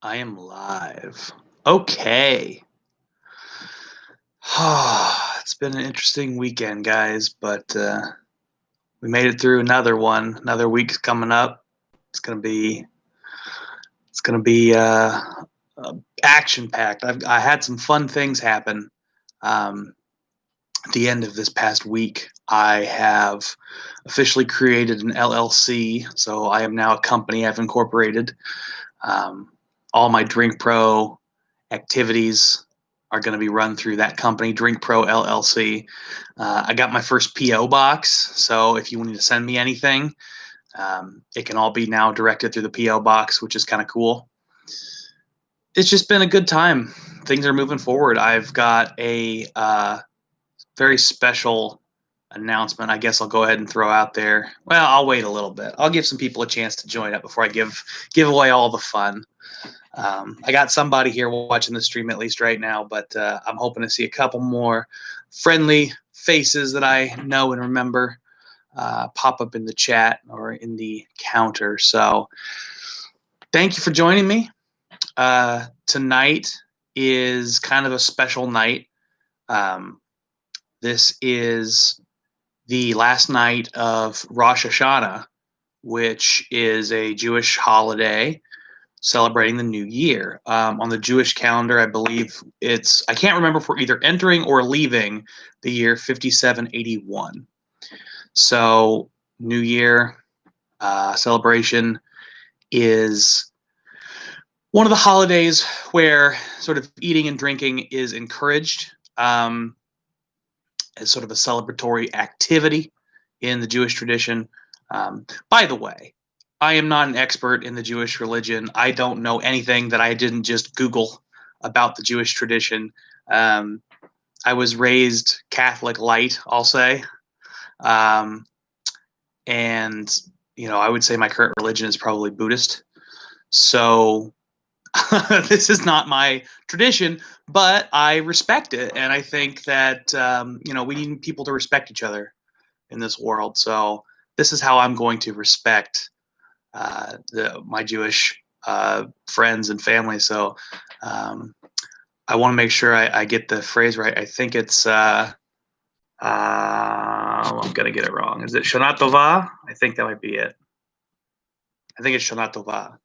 I am live. Okay. It's been an interesting weekend, guys, but we made it through another one. Another week's coming up. It's gonna be it's gonna be action packed. I had some fun things happen. At the end of this past week, I have officially created an LLC, so I am now a company. I've incorporated. Um, all my Drink Pro activities are going to be run through that company, Drink Pro LLC. I got my first PO box, so if you need to send me anything, it can all be now directed through the PO box, which is kind of cool. It's just been a good time. Things are moving forward. I've got a very special announcement. I guess I'll go ahead and throw out there. Well, I'll wait a little bit. I'll give some people a chance to join up before I give away all the fun. I got somebody here watching the stream at least right now, but I'm hoping to see a couple more friendly faces that I know and remember pop up in the chat or in the counter. So thank you for joining me. Tonight is kind of a special night. This is the last night of Rosh Hashanah, which is a Jewish holiday celebrating the new year. On the Jewish calendar, I believe I can't remember if we're either entering or leaving the year 5781. So, New Year celebration is one of the holidays where sort of eating and drinking is encouraged as sort of a celebratory activity in the Jewish tradition. By the way, I am not an expert in the Jewish religion. I don't know anything that I didn't just Google about the Jewish tradition. I was raised Catholic light, I'll say. And, I would say my current religion is probably Buddhist. So this is not my tradition, but I respect it. And I think that, we need people to respect each other in this world. So this is how I'm going to respect my Jewish friends and family. So I want to make sure I get the phrase right. I think it's I'm gonna get it wrong. Is it Shanah Tovah? I think that might be it. I think it's Shanah Tovah.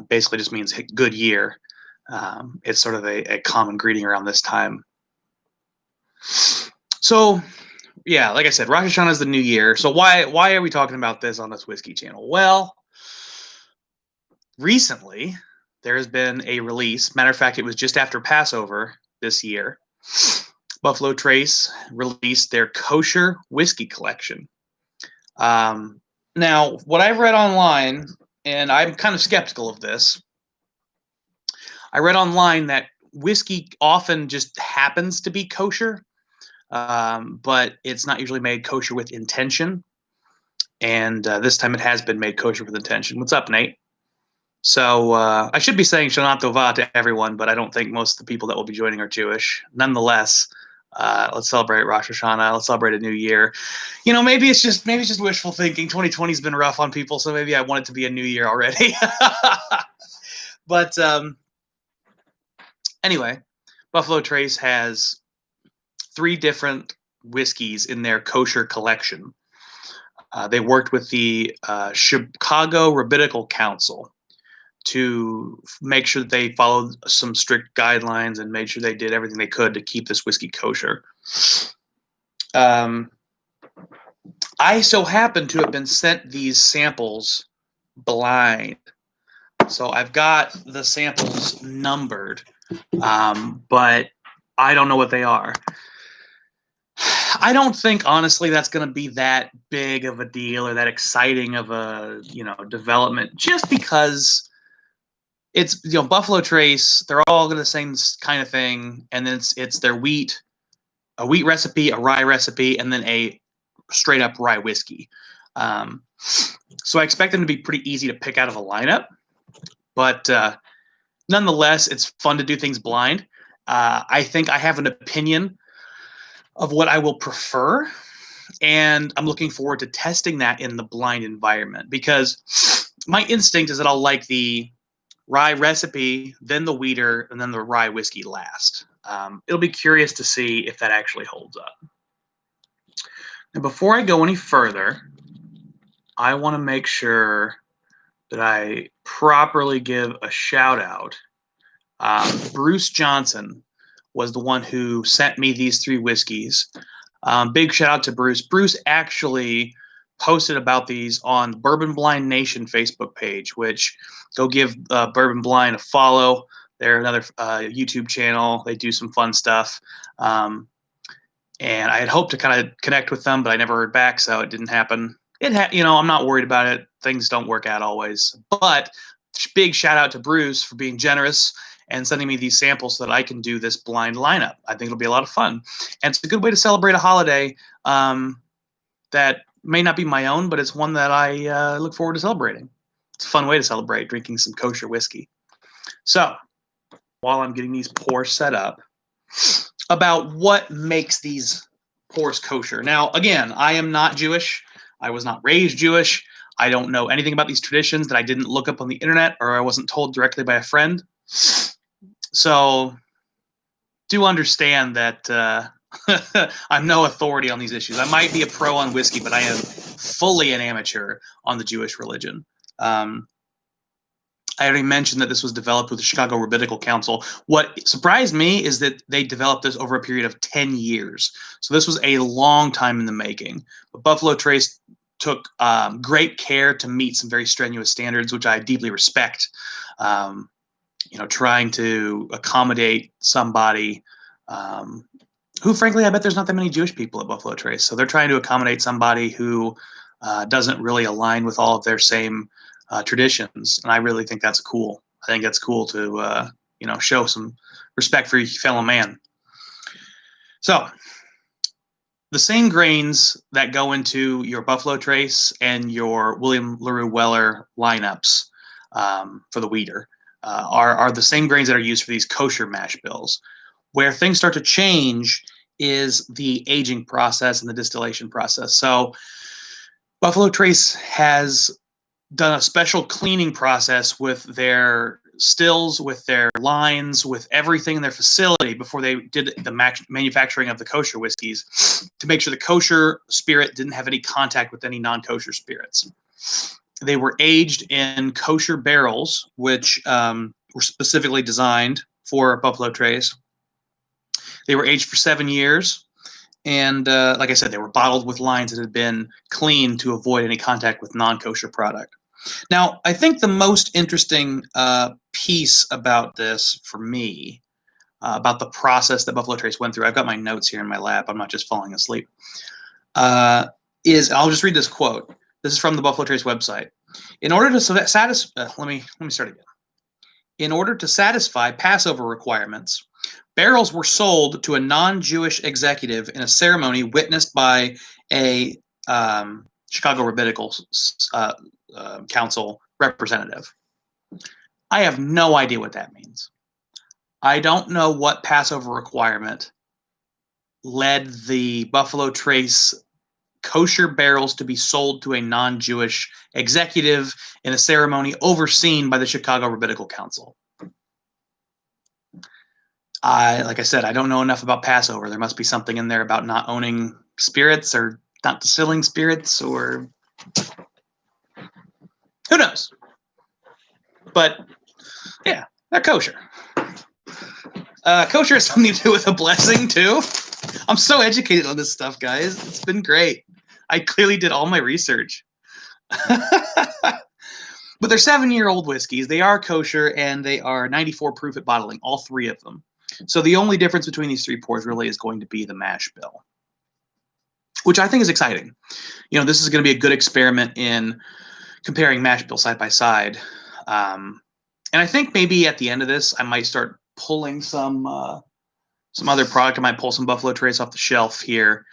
Basically, just means good year. It's sort of a common greeting around this time. So, yeah, like I said, Rosh Hashanah is the new year. So why are we talking about this on this whiskey channel? Well, recently there has been a release. Matter of fact, it was just after Passover this year. Buffalo Trace released their Kosher whiskey collection. Now, what I've read online, and I'm kind of skeptical of this, I read online that whiskey often just happens to be kosher, but it's not usually made kosher with intention. And this time it has been made kosher with intention. What's up, Nate? So I should be saying Shanah Tovah to everyone, but I don't think most of the people that will be joining are Jewish. Nonetheless, let's celebrate Rosh Hashanah. Let's celebrate a new year. Maybe it's just wishful thinking. 2020 has been rough on people, so maybe I want it to be a new year already. But anyway, Buffalo Trace has 3 different whiskeys in their kosher collection. They worked with the Chicago Rabbinical Council to make sure that they followed some strict guidelines and made sure they did everything they could to keep this whiskey kosher. I so happen to have been sent these samples blind. So I've got the samples numbered, but I don't know what they are. I don't think, honestly, that's going to be that big of a deal or that exciting of a, development, just because it's, Buffalo Trace, they're all the same kind of thing. And then it's their a wheat recipe, a rye recipe, and then a straight up rye whiskey. So I expect them to be pretty easy to pick out of a lineup, but nonetheless, it's fun to do things blind. I think I have an opinion of what I will prefer, and I'm looking forward to testing that in the blind environment, because my instinct is that I'll like the rye recipe, then the wheater, and then the rye whiskey last. It'll be curious to see if that actually holds up. Now, before I go any further, I want to make sure that I properly give a shout out. Bruce Johnson was the one who sent me these 3 whiskeys. Big shout out to Bruce. Bruce actually posted about these on the Bourbon Blind Nation Facebook page, which go give Bourbon Blind a follow. They're another YouTube channel. They do some fun stuff. And I had hoped to kind of connect with them, but I never heard back, so it didn't happen. I'm not worried about it. Things don't work out always. But big shout out to Bruce for being generous and sending me these samples so that I can do this blind lineup. I think it'll be a lot of fun. And it's a good way to celebrate a holiday that may not be my own, but it's one that I look forward to celebrating. It's a fun way to celebrate, drinking some kosher whiskey. So while I'm getting these pours set up, about what makes these pours kosher. Now, again, I am not Jewish. I was not raised Jewish. I don't know anything about these traditions that I didn't look up on the internet or I wasn't told directly by a friend. So do understand that I'm no authority on these issues. I might be a pro on whiskey, but I am fully an amateur on the Jewish religion. I already mentioned that this was developed with the Chicago Rabbinical Council. What surprised me is that they developed this over a period of 10 years. So this was a long time in the making. But Buffalo Trace took great care to meet some very strenuous standards, which I deeply respect. Trying to accommodate somebody who, frankly, I bet there's not that many Jewish people at Buffalo Trace. So they're trying to accommodate somebody who doesn't really align with all of their same traditions. And I really think that's cool. I think that's cool to, show some respect for your fellow man. So the same grains that go into your Buffalo Trace and your William LaRue Weller lineups for the wheater are the same grains that are used for these kosher mash bills. Where things start to change is the aging process and the distillation process. So Buffalo Trace has done a special cleaning process with their stills, with their lines, with everything in their facility before they did the manufacturing of the kosher whiskeys to make sure the kosher spirit didn't have any contact with any non-kosher spirits. They were aged in kosher barrels, which were specifically designed for Buffalo Trace. They were aged for 7 years. And like I said, they were bottled with lines that had been cleaned to avoid any contact with non-kosher product. Now, I think the most interesting piece about this for me, about the process that Buffalo Trace went through, I've got my notes here in my lap. I'm not just falling asleep, is I'll just read this quote. This is from the Buffalo Trace website. In order to satisfy, let me start again. In order to satisfy Passover requirements, barrels were sold to a non-Jewish executive in a ceremony witnessed by a Chicago Rabbinical Council representative. I have no idea what that means. I don't know what Passover requirement led the Buffalo Trace kosher barrels to be sold to a non-Jewish executive in a ceremony overseen by the Chicago Rabbinical Council. Like I said, I don't know enough about Passover. There must be something in there about not owning spirits or not distilling spirits, or who knows. But yeah, they're kosher. Kosher has something to do with a blessing too. I'm so educated on this stuff, guys. It's been great. I clearly did all my research. But they're 7-year-old whiskeys. They are kosher, and they are 94 proof at bottling, all 3 of them. So the only difference between these 3 pours really is going to be the mash bill, which I think is exciting. This is going to be a good experiment in comparing mash bill side by side. And I think maybe at the end of this, I might start pulling some other product. I might pull some Buffalo Trace off the shelf here,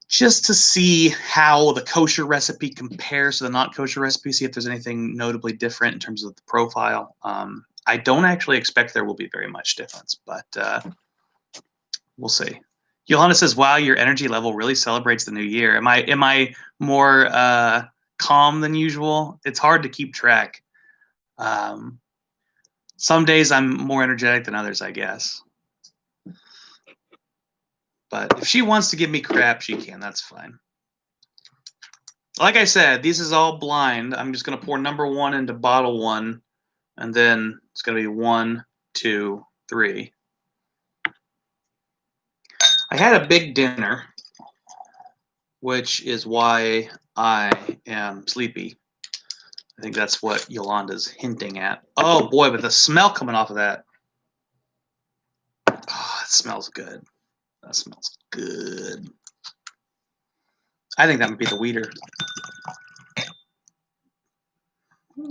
just to see how the kosher recipe compares to the not kosher recipe, see if there's anything notably different in terms of the profile. I don't actually expect there will be very much difference, but we'll see. Johanna says, wow, your energy level really celebrates the new year. Am I more calm than usual? It's hard to keep track. Some days I'm more energetic than others, I guess. But if she wants to give me crap, she can. That's fine. Like I said, this is all blind. I'm just going to pour number 1 into bottle 1, and then it's going to be 1, 2, 3. I had a big dinner, which is why I am sleepy. I think that's what Yolanda's hinting at. Oh boy, but the smell coming off of that. Oh, it smells good. That smells good. I think that would be the weeder.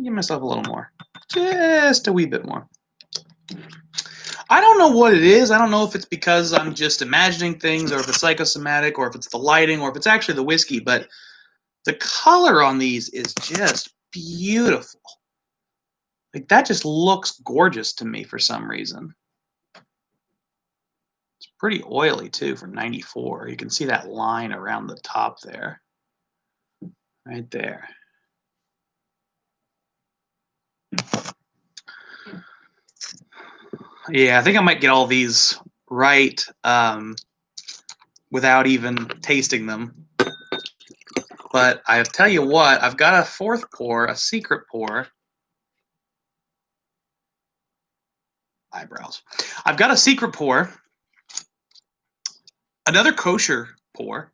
Give myself a little more. Just a wee bit more. I don't know what it is. I don't know if it's because I'm just imagining things, or if it's psychosomatic, or if it's the lighting, or if it's actually the whiskey, but the color on these is just beautiful. Like, that just looks gorgeous to me for some reason. It's pretty oily too for 94. You can see that line around the top there. Right there. Yeah, I think I might get all these right without even tasting them. But I tell you what, I've got a 4th pour, a secret pour. Eyebrows. I've got a secret pour, another kosher pour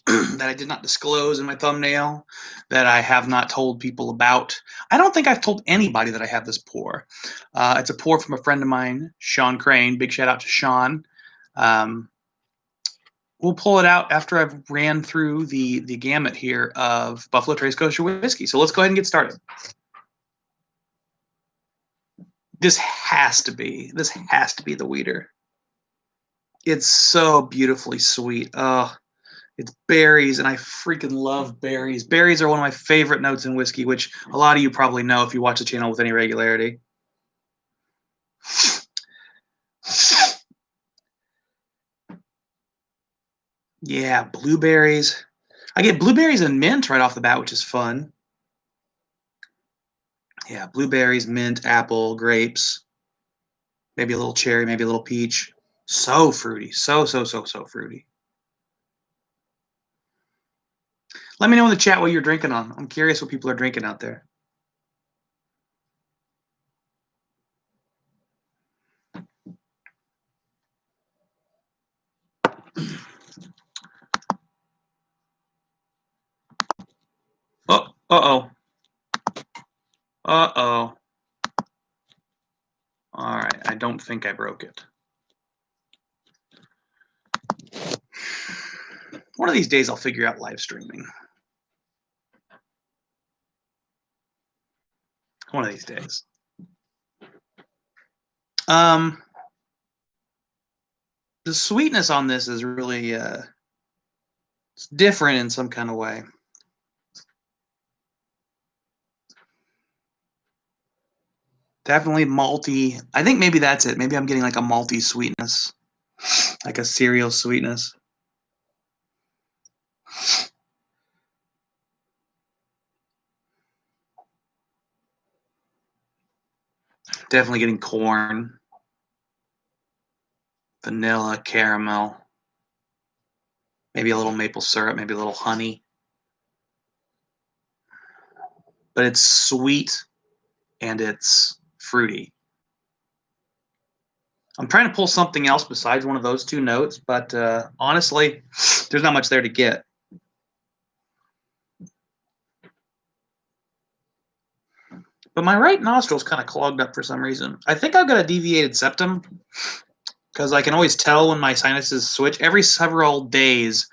that I did not disclose in my thumbnail, that I have not told people about. I don't think I've told anybody that I have this pour. It's a pour from a friend of mine, Sean Crane. Big shout out to Sean. We'll pull it out after I've ran through the gamut here of Buffalo Trace Kosher whiskey. So let's go ahead and get started. This has to be the weeder. It's so beautifully sweet. Oh, it's berries, and I freaking love berries. Berries are one of my favorite notes in whiskey, which a lot of you probably know if you watch the channel with any regularity. Yeah, blueberries. I get blueberries and mint right off the bat, which is fun. Yeah, blueberries, mint, apple, grapes, maybe a little cherry, maybe a little peach. So fruity. So fruity. Let me know in the chat what you're drinking on. I'm curious what people are drinking out there. Oh, uh-oh. Uh-oh. All right, I don't think I broke it. One of these days I'll figure out live streaming. One of these days. The sweetness on this is really it's different in some kind of way. Definitely malty. I think maybe that's it. Maybe I'm getting like a malty sweetness, like a cereal sweetness. Definitely getting corn, vanilla, caramel, maybe a little maple syrup, maybe a little honey. But it's sweet and it's fruity. I'm trying to pull something else besides one of those two notes, but honestly, there's not much there to get. But my right nostril's kind of clogged up for some reason. I think I've got a deviated septum, because I can always tell when my sinuses switch. Every several days,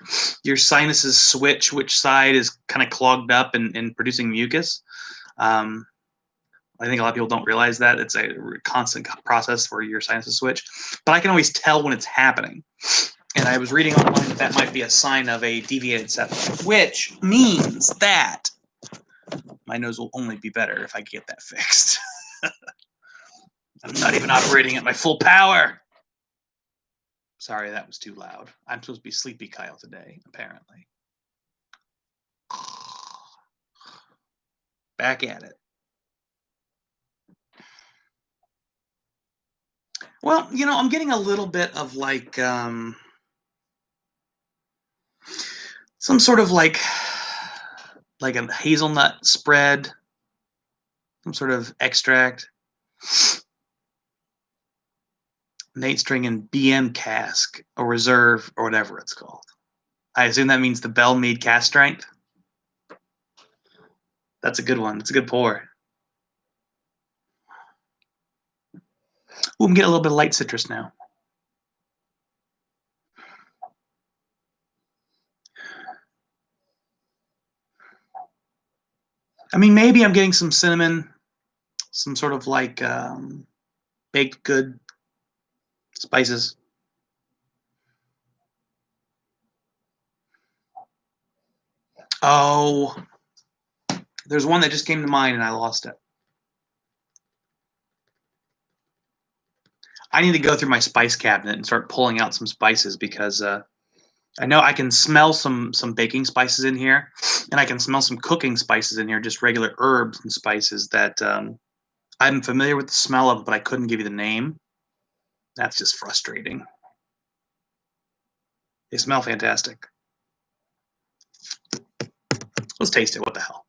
your sinuses switch which side is kind of clogged up and producing mucus. I think a lot of people don't realize that. It's a constant process where your sinuses switch. But I can always tell when it's happening. And I was reading online that that might be a sign of a deviated septum, which means that my nose will only be better if I get that fixed. I'm not even operating at my full power. Sorry, that was too loud. I'm supposed to be Sleepy Kyle today, apparently. Back at it. Well, I'm getting a little bit of like some sort of like a hazelnut spread, some sort of extract. Nate's drinking BM Cask or Reserve or whatever it's called. I assume that means the Bell Mead Cask Strength. That's a good one. It's a good pour. Ooh, I'm getting a little bit of light citrus now. I mean, maybe I'm getting some cinnamon, some sort of like baked good spices. Oh, there's one that just came to mind and I lost it. I need to go through my spice cabinet and start pulling out some spices because I know I can smell some baking spices in here, and I can smell some cooking spices in here, just regular herbs and spices that I'm familiar with the smell of, but I couldn't give you the name. That's just frustrating. They smell fantastic. Let's taste it. What the hell?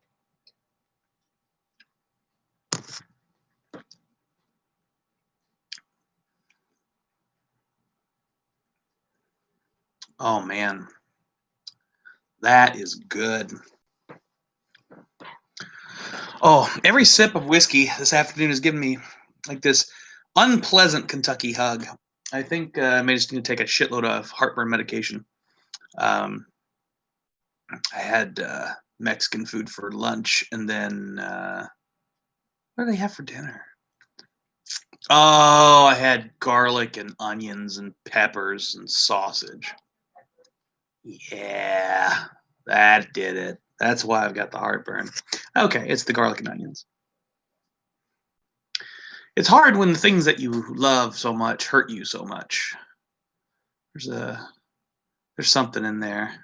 Oh man, that is good. Oh, every sip of whiskey this afternoon has given me like this unpleasant Kentucky hug. I think I may just need to take a shitload of heartburn medication. Um, I had Mexican food for lunch, and then what did I have for dinner? Oh, I had garlic and onions and peppers and sausage. Yeah, that did it. That's why I've got the heartburn. Okay, it's the garlic and onions. It's hard when the things that you love so much hurt you so much. There's a there's something in there.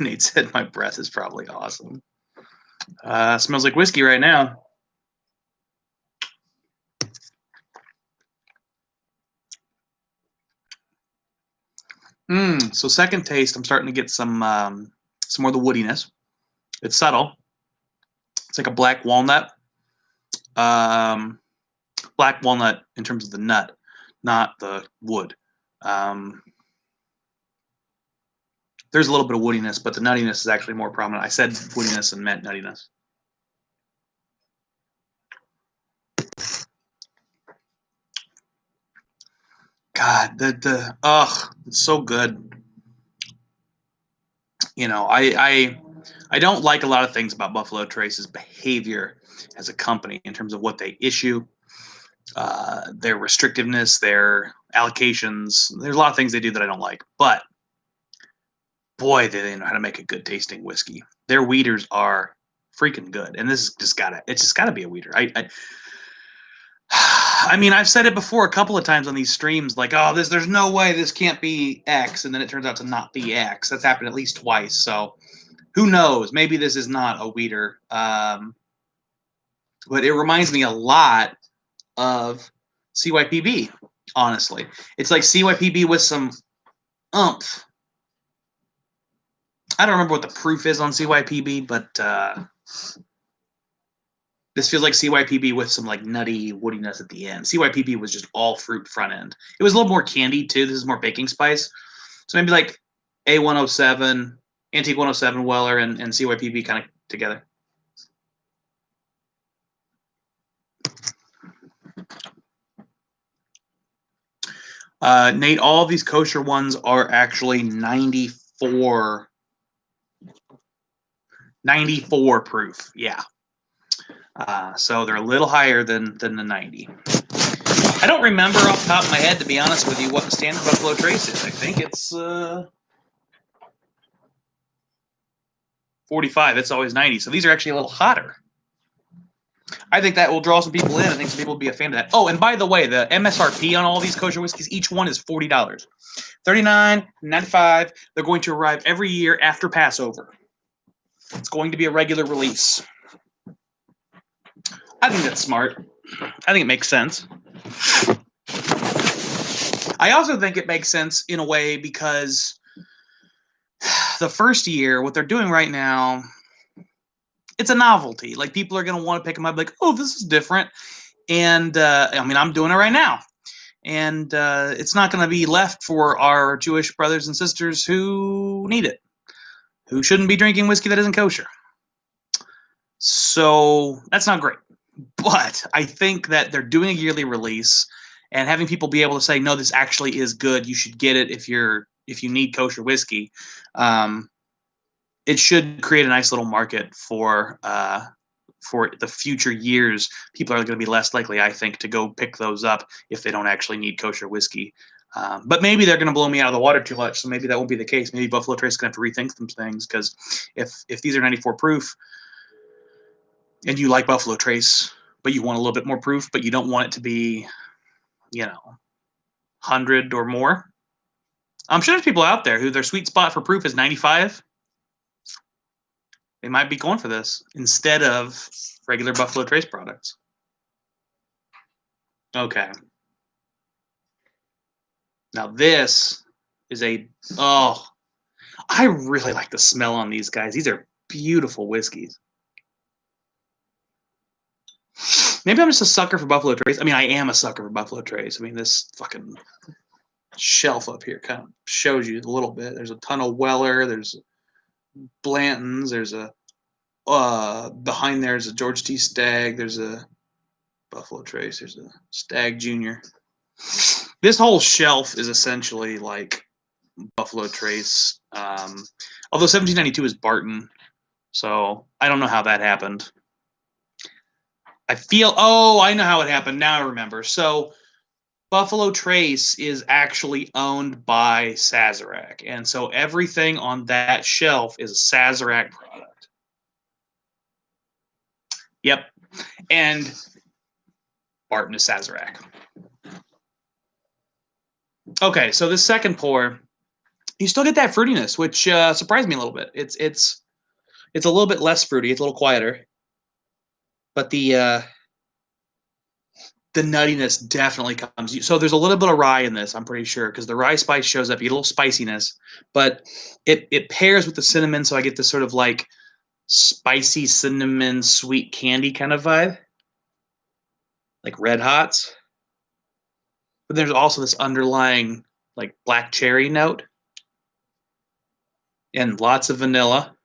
Nate said my breath is probably awesome. Smells like whiskey right now. So second taste, I'm starting to get some more of the woodiness. It's subtle. It's like a black walnut. Um, Black walnut in terms of the nut, not the wood. Um, there's a little bit of woodiness, but the nuttiness is actually more prominent. I said woodiness and meant nuttiness. God, it's so good. I don't like a lot of things about Buffalo Trace's behavior as a company in terms of what they issue, their restrictiveness, their allocations. There's a lot of things they do that I don't like, but boy, they know how to make a good tasting whiskey. Their weeders are freaking good, and it's just gotta be a weeder. I mean, I've said it before a couple of times on these streams, like, oh, there's no way this can't be X, and then it turns out to not be X. That's happened at least twice. So who knows? Maybe this is not a weeder. But it reminds me a lot of CYPB, honestly. It's like CYPB with some umph. I don't remember what the proof is on CYPB, but this feels like CYPB with some like nutty woodiness at the end. CYPB was just all fruit front end. It was a little more candied too. This is more baking spice. So maybe like A107, Antique 107 Weller, and CYPB kind of together. Nate, all of these kosher ones are actually 94 proof. Yeah. So they're a little higher than the 90. I don't remember off the top of my head, to be honest with you, what the standard Buffalo Trace is. I think it's 45. It's always 90. So these are actually a little hotter. I think that will draw some people in. I think some people will be a fan of that. Oh, and by the way, the MSRP on all these kosher whiskeys, each one is $40. $39.95. They're going to arrive every year after Passover. It's going to be a regular release. I think that's smart. I think it makes sense. I also think it makes sense in a way because the first year, what they're doing right now, it's a novelty. Like people are going to want to pick them up, like, oh, this is different. And I mean, I'm doing it right now. And it's not going to be left for our Jewish brothers and sisters who need it, who shouldn't be drinking whiskey that isn't kosher. So that's not great. But I think that they're doing a yearly release and having people be able to say, no, this actually is good. You should get it if you need kosher whiskey. It should create a nice little market for the future years. People are going to be less likely, I think, to go pick those up if they don't actually need kosher whiskey. But maybe they're going to blow me out of the water too much, so maybe that won't be the case. Maybe Buffalo Trace is going to have to rethink some things, because if these are 94 proof and you like Buffalo Trace, but you want a little bit more proof, but you don't want it to be, 100 or more. I'm sure there's people out there who their sweet spot for proof is 95. They might be going for this instead of regular Buffalo Trace products. Okay. Now this is I really like the smell on these guys. These are beautiful whiskeys. Maybe I'm just a sucker for Buffalo Trace. I mean, I am a sucker for Buffalo Trace. I mean, this fucking shelf up here kind of shows you a little bit. There's a ton of Weller. There's Blanton's. There's a behind there's a George T. Stagg. There's a Buffalo Trace. There's a Stagg Jr. This whole shelf is essentially like Buffalo Trace. Although 1792 is Barton, so I don't know how that happened. I know how it happened. Now I remember. So Buffalo Trace is actually owned by Sazerac, and so everything on that shelf is a Sazerac product. Yep, and Barton is Sazerac. Okay, so this second pour, you still get that fruitiness, which surprised me a little bit. It's a little bit less fruity. It's a little quieter, but the nuttiness definitely comes. So there's a little bit of rye in this, I'm pretty sure, because the rye spice shows up. You get a little spiciness, but it pairs with the cinnamon, so I get this sort of like spicy cinnamon sweet candy kind of vibe, like Red Hots. But there's also this underlying like black cherry note and lots of vanilla.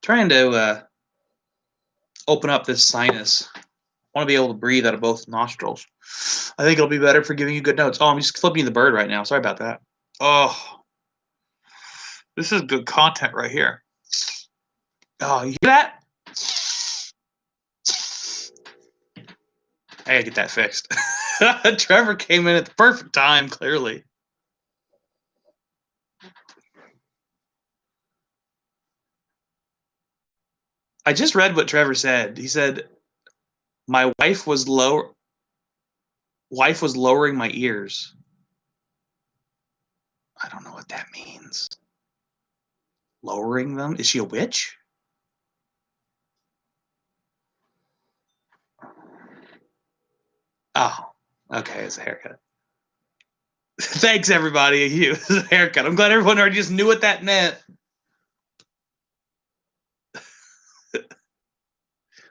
Trying to open up this sinus. I want to be able to breathe out of both nostrils. I think it'll be better for giving you good notes. Oh, I'm just flipping the bird right now. Sorry about that. Oh, this is good content right here. Oh, you hear that? I gotta get that fixed. Trevor came in at the perfect time, clearly. I just read what Trevor said. He said, my wife was lowering my ears. I don't know what that means. Lowering them? Is she a witch? Oh, okay, it's a haircut. Thanks, everybody. It's a haircut. I'm glad everyone already just knew what that meant.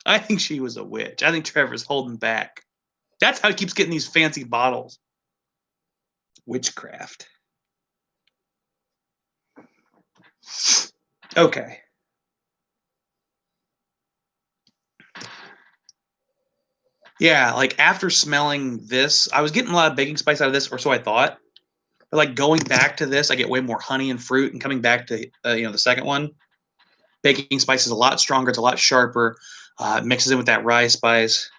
I think she was a witch. I think Trevor's holding back. That's how he keeps getting these fancy bottles. Witchcraft. Okay. Yeah, like after smelling this, I was getting a lot of baking spice out of this, or so I thought. But like going back to this, I get way more honey and fruit, and coming back to the second one, baking spice is a lot stronger. It's a lot sharper. It mixes in with that rye spice.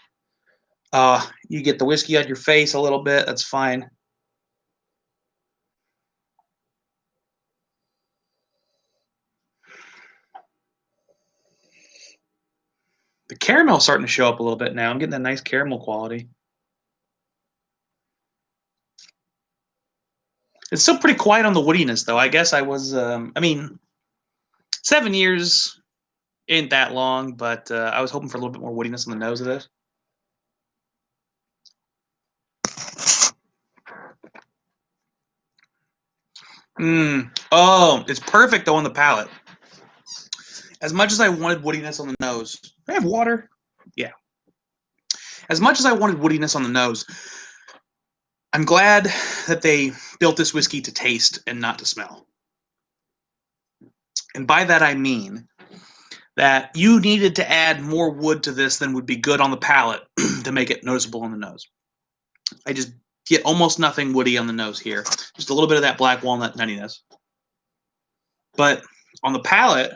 You get the whiskey on your face a little bit. That's fine. The caramel's starting to show up a little bit now. I'm getting that nice caramel quality. It's still pretty quiet on the woodiness, though. I guess I was, 7 years, Ain't that long, but I was hoping for a little bit more woodiness on the nose of this. Oh, it's perfect though on the palate. As much as I wanted woodiness on the nose, do I have water? Yeah. As much as I wanted woodiness on the nose, I'm glad that they built this whiskey to taste and not to smell. And by that I mean that you needed to add more wood to this than would be good on the palate to make it noticeable on the nose. I just get almost nothing woody on the nose here. Just a little bit of that black walnut nuttiness. But on the palate,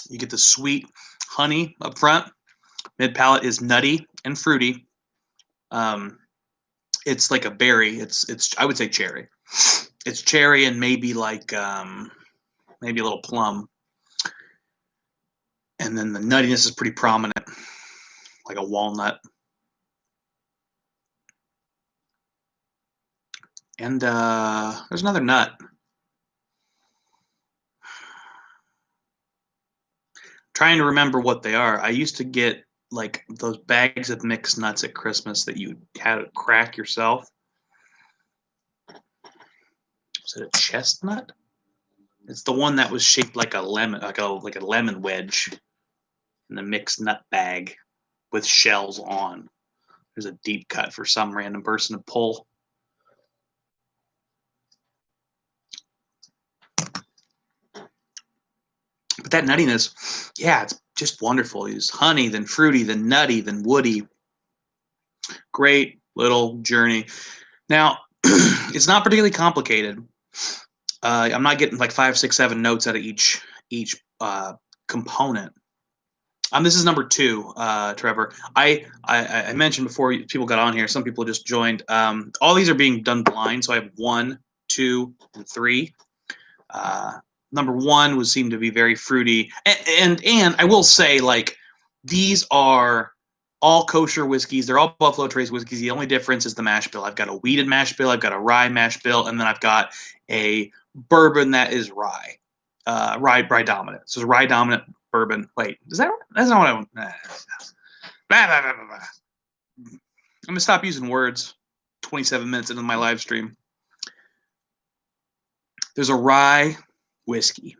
you get the sweet honey up front. Mid palate is nutty and fruity. It's like a berry. It's I would say cherry. It's cherry and maybe like maybe a little plum. And then the nuttiness is pretty prominent, like a walnut. And there's another nut. Trying to remember what they are. I used to get like those bags of mixed nuts at Christmas that you had to crack yourself. Was it a chestnut? It's the one that was shaped like a lemon, like a lemon wedge in a mixed nut bag with shells on. There's a deep cut for some random person to pull. But that nuttiness, yeah, it's just wonderful. It's honey, then fruity, then nutty, then woody. Great little journey. Now, it's not particularly complicated. I'm not getting like 5, 6, 7 notes out of each component. This is number 2, Trevor. I mentioned before people got on here. Some people just joined. All these are being done blind, so I have 1, 2, and 3. Number 1 would seem to be very fruity, and I will say, like, these are all kosher whiskeys. They're all Buffalo Trace whiskeys. The only difference is the mash bill. I've got a wheated mash bill, I've got a rye mash bill, and then I've got a bourbon that is rye dominant. So it's rye dominant bourbon. Wait, that's not what I want. I'm gonna stop using words. 27 minutes into my live stream. There's a rye whiskey.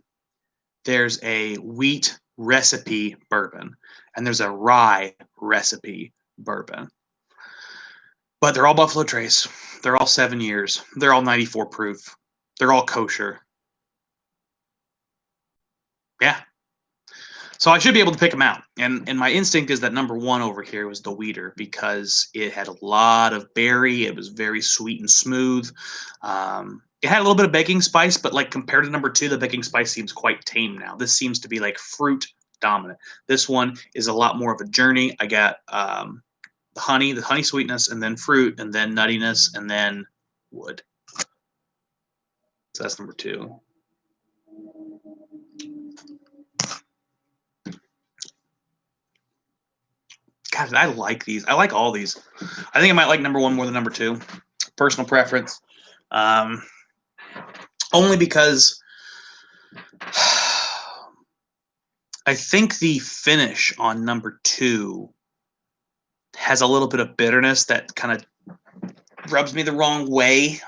There's a wheat recipe bourbon, and there's a rye recipe bourbon. But they're all Buffalo Trace. They're all 7 years. They're all 94 proof. They're all kosher. Yeah. So I should be able to pick them out. And my instinct is that number 1 over here was the Wheater because it had a lot of berry. It was very sweet and smooth. It had a little bit of baking spice, but like compared to number 2, the baking spice seems quite tame now. This seems to be like fruit dominant. This one is a lot more of a journey. I got the honey sweetness, and then fruit, and then nuttiness, and then wood. So that's number 2. God, I like these. I like all these. I think I might like number 1 more than number 2. Personal preference. Only because I think the finish on number 2 has a little bit of bitterness that kind of rubs me the wrong way.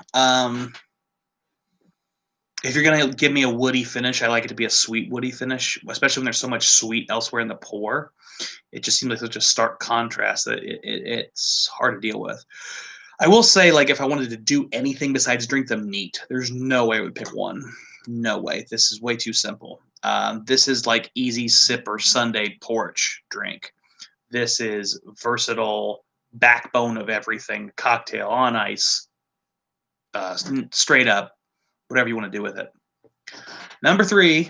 If you're going to give me a woody finish, I like it to be a sweet woody finish, especially when there's so much sweet elsewhere in the pour. It just seems like such a stark contrast that it's hard to deal with. I will say, like, if I wanted to do anything besides drink them neat, there's no way I would pick one. No way. This is way too simple. This is like easy sip or Sunday porch drink. This is versatile, backbone of everything, cocktail on ice, straight up, whatever you want to do with it. Number 3.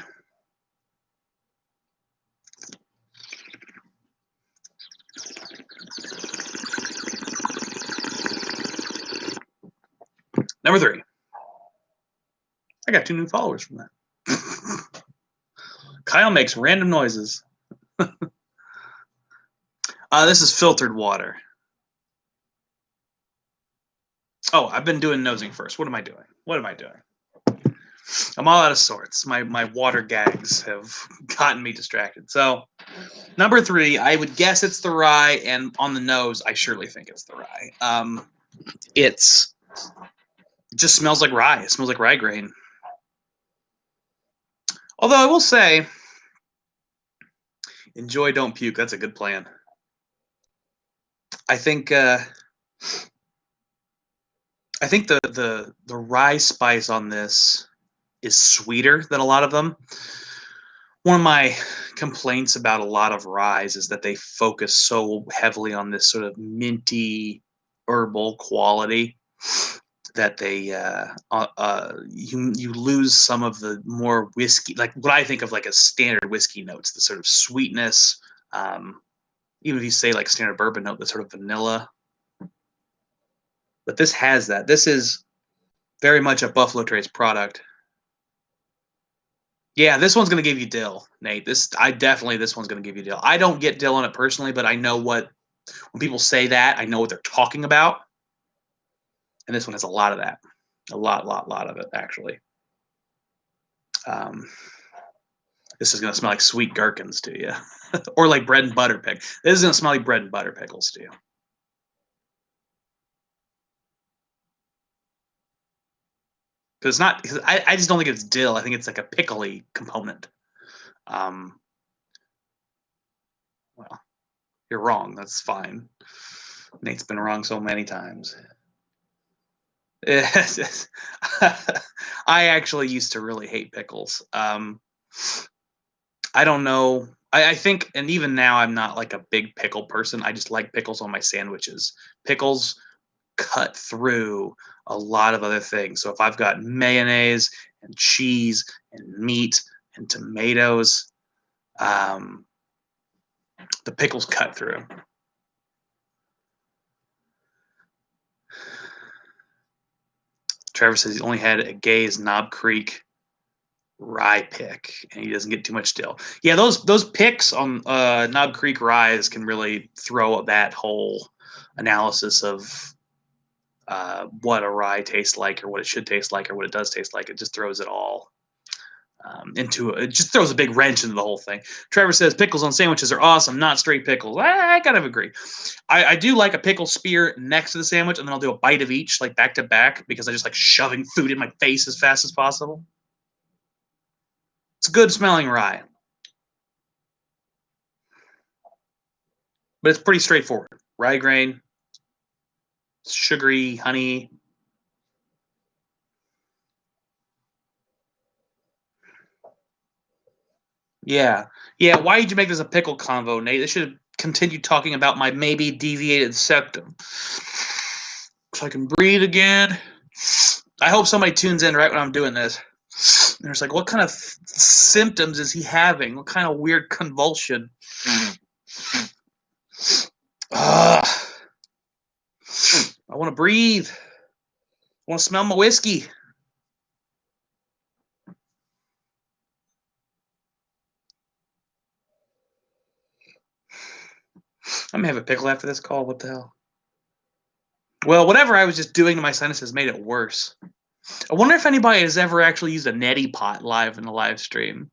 Number 3. I got 2 new followers from that. Kyle makes random noises. This is filtered water. Oh, I've been doing nosing first. What am I doing? What am I doing? I'm all out of sorts. My water gags have gotten me distracted. So number 3, I would guess it's the rye, and on the nose, I surely think it's the rye. It just smells like rye. It smells like rye grain. Although I will say, enjoy, don't puke. That's a good plan. I think the rye spice on this is sweeter than a lot of them. One of my complaints about a lot of ryes is that they focus so heavily on this sort of minty herbal quality that you lose some of the more whiskey, like what I think of like as standard whiskey notes, the sort of sweetness. Even if you say like standard bourbon note, the sort of vanilla. But this has that. This is very much a Buffalo Trace product. Yeah, this one's gonna give you dill, Nate. This one's gonna give you dill. I don't get dill on it personally, but I know when people say that, I know what they're talking about. And this one has a lot of that, a lot of it actually. Um, this is gonna smell like sweet gherkins to you, or like bread and butter pick. This is gonna smell like bread and butter pickles to you. Because it's not. Because I just don't think it's dill. I think it's like a pickly component. Um, well, you're wrong. That's fine. Nate's been wrong so many times. I actually used to really hate pickles. I don't know. I think, and even now, I'm not like a big pickle person. I just like pickles on my sandwiches. Pickles cut through a lot of other things. So if I've got mayonnaise and cheese and meat and tomatoes, um, the pickles cut through. Trevor says he only had a Gay's Knob Creek rye pick, and he doesn't get too much dill. Yeah, those picks on Knob Creek ryes can really throw that whole analysis of what a rye tastes like, or what it should taste like, or what it does taste like. It just throws it all it just throws a big wrench into the whole thing. Trevor says pickles on sandwiches are awesome, not straight pickles. I kind of agree. I do like a pickle spear next to the sandwich, and then I'll do a bite of each, like back to back, because I just like shoving food in my face as fast as possible. It's good smelling rye, but it's pretty straightforward. Rye grain, sugary, honey. Yeah. Yeah. Why did you make this a pickle convo, Nate? They should have continued talking about my maybe deviated septum. So I can breathe again. I hope somebody tunes in right when I'm doing this. And it's like, what kind of symptoms is he having? What kind of weird convulsion? I want to breathe. I want to smell my whiskey. I'm gonna have a pickle after this call. What the hell? Well, whatever I was just doing to my sinuses made it worse. I wonder if anybody has ever actually used a neti pot live in a live stream.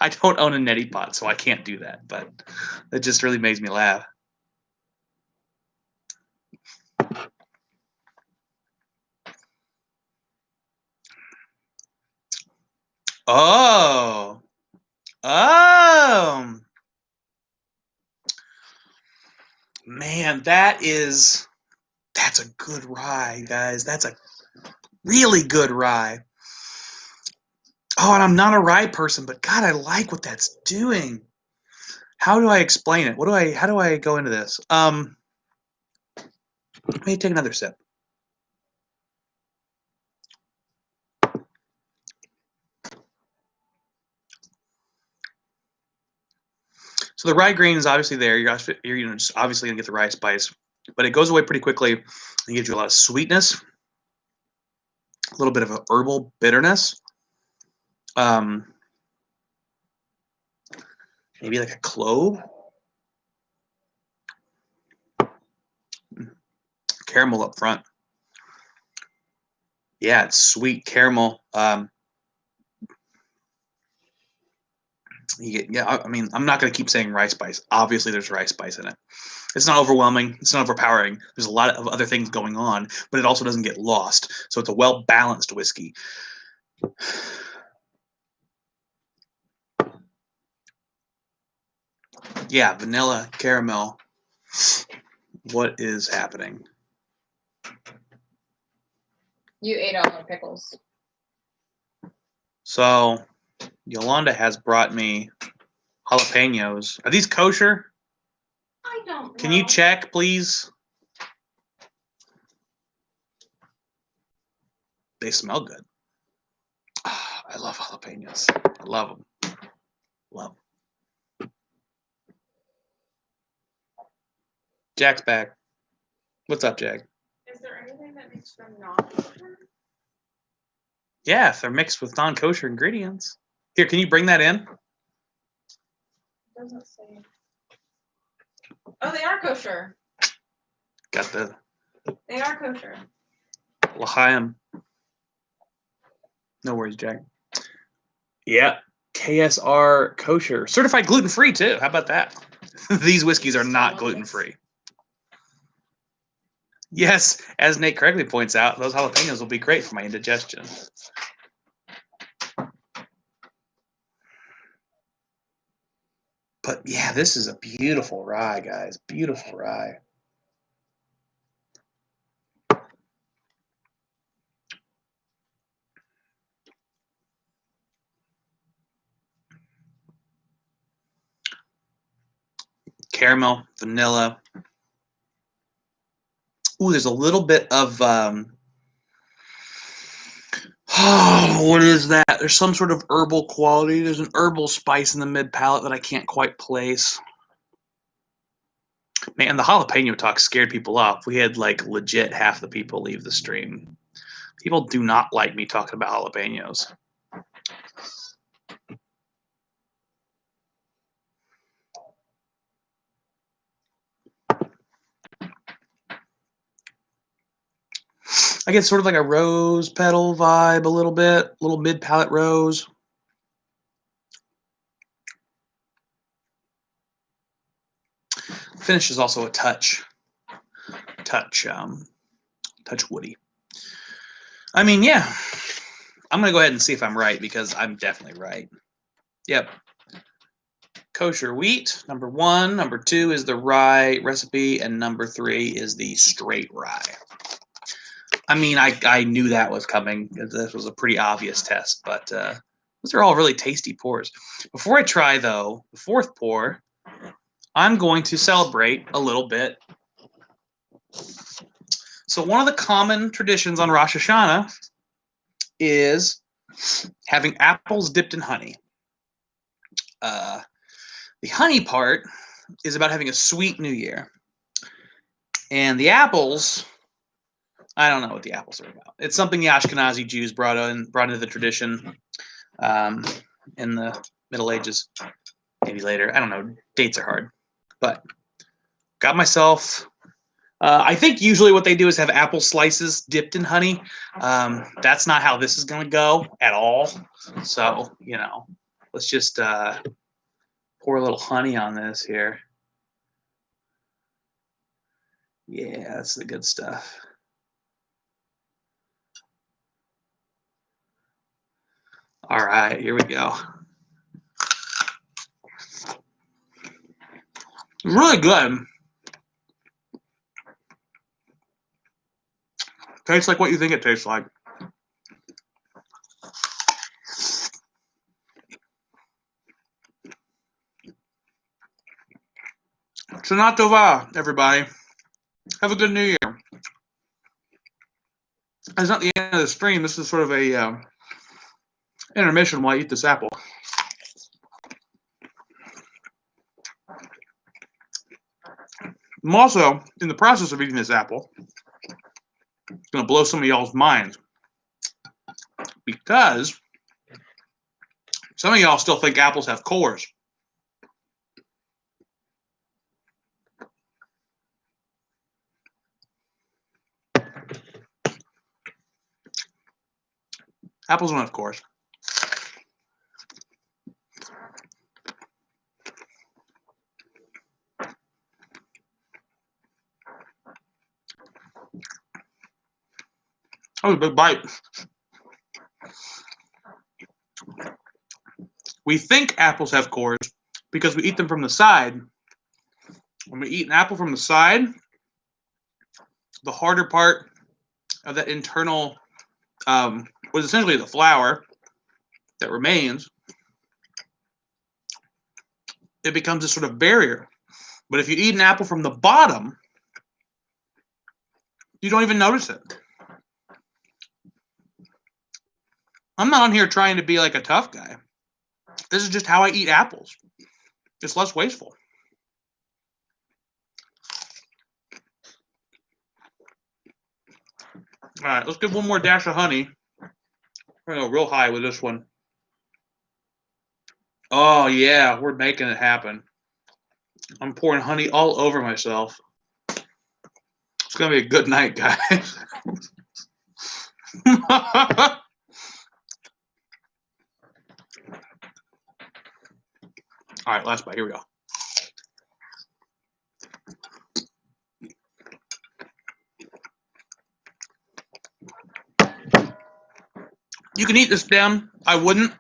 I don't own a neti pot, so I can't do that, but it just really makes me laugh. Oh. Oh. Man, that's a good rye, guys. That's a really good rye. Oh, and I'm not a rye person, but God, I like what that's doing. How do I explain it? How do I go into this? Let me take another sip. So the rye grain is obviously there. You're just obviously gonna get the rye spice, but it goes away pretty quickly and gives you a lot of sweetness, a little bit of a herbal bitterness. Maybe like a clove. caramel up front. Yeah, it's sweet caramel. I mean, I'm not going to keep saying rice spice. Obviously, there's rice spice in it. It's not overwhelming. It's not overpowering. There's a lot of other things going on, but it also doesn't get lost. So it's a well-balanced whiskey. Yeah, vanilla, caramel. What is happening? You ate all the pickles. So, Yolanda has brought me jalapenos. Are these kosher? I don't know. Can you check, please? They smell good. Oh, I love jalapenos. I love them. Love them. Jack's back. What's up, Jack? Is there anything that makes them not kosher? Yeah, if they're mixed with non-kosher ingredients. Here, can you bring that in? It doesn't say. Oh, they are kosher. Got the They are kosher. L'chaim. No worries, Jack. Yeah, KSR kosher. Certified gluten-free, too. How about that? These whiskeys are not gluten-free. Yes, as Nate correctly points out, those jalapenos will be great for my indigestion. But yeah, this is a beautiful rye, guys. Beautiful rye. Caramel, vanilla. Ooh, there's a little bit of what is that? There's some sort of herbal quality. There's an herbal spice in the mid palate that I can't quite place. Man, the jalapeno talk scared people off. We had like legit half the people leave the stream. People do not like me talking about jalapenos. I get sort of like a rose petal vibe a little bit, little mid palate rose. Finish is also a touch woody. I mean, yeah. I'm gonna go ahead and see if I'm right because I'm definitely right. Yep. Kosher wheat, number 1. Number 2 is the rye recipe, and number 3 is the straight rye. I mean, I knew that was coming. This was a pretty obvious test, but those are all really tasty pours. Before I try, though, the 4th pour, I'm going to celebrate a little bit. So one of the common traditions on Rosh Hashanah is having apples dipped in honey. The honey part is about having a sweet new year. And the apples, I don't know what the apples are about. It's something the Ashkenazi Jews brought into the tradition in the Middle Ages, maybe later. I don't know. Dates are hard. But got myself, I think usually what they do is have apple slices dipped in honey. That's not how this is going to go at all. So, let's just pour a little honey on this here. Yeah, that's the good stuff. All right, here we go. Really good. Tastes like what you think it tastes like. Shanah Tovah, everybody. Have a good New Year. It's not the end of the stream. This is sort of a intermission while I eat this apple. I'm also in the process of eating this apple. It's going to blow some of y'all's minds because some of y'all still think apples have cores. Apples one, of course. That was a big bite. We think apples have cores because we eat them from the side. When we eat an apple from the side, the harder part of that internal was essentially the flour that remains. It becomes a sort of barrier. But if you eat an apple from the bottom, you don't even notice it. I'm not on here trying to be like a tough guy. This is just how I eat apples. It's less wasteful. All right, let's give one more dash of honey. We're going to go real high with this one. Oh, yeah, we're making it happen. I'm pouring honey all over myself. It's going to be a good night, guys. All right, last bite. Here we go. You can eat this down. I wouldn't.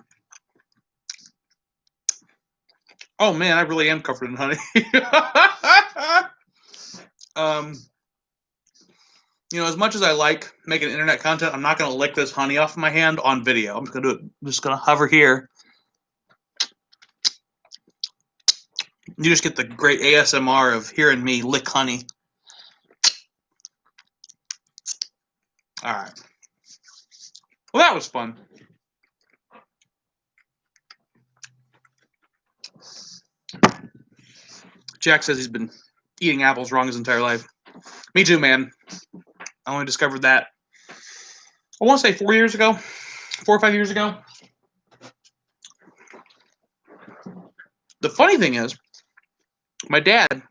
Oh, man, I really am covered in honey. As much as I like making internet content, I'm not going to lick this honey off my hand on video. I'm just going to do it. I'm just going to hover here. You just get the great ASMR of hearing me lick honey. All right. Well, that was fun. Jack says he's been eating apples wrong his entire life. Me too, man. I only discovered that, I want to say 4 years ago, 4 or 5 years ago. The funny thing is, my dad,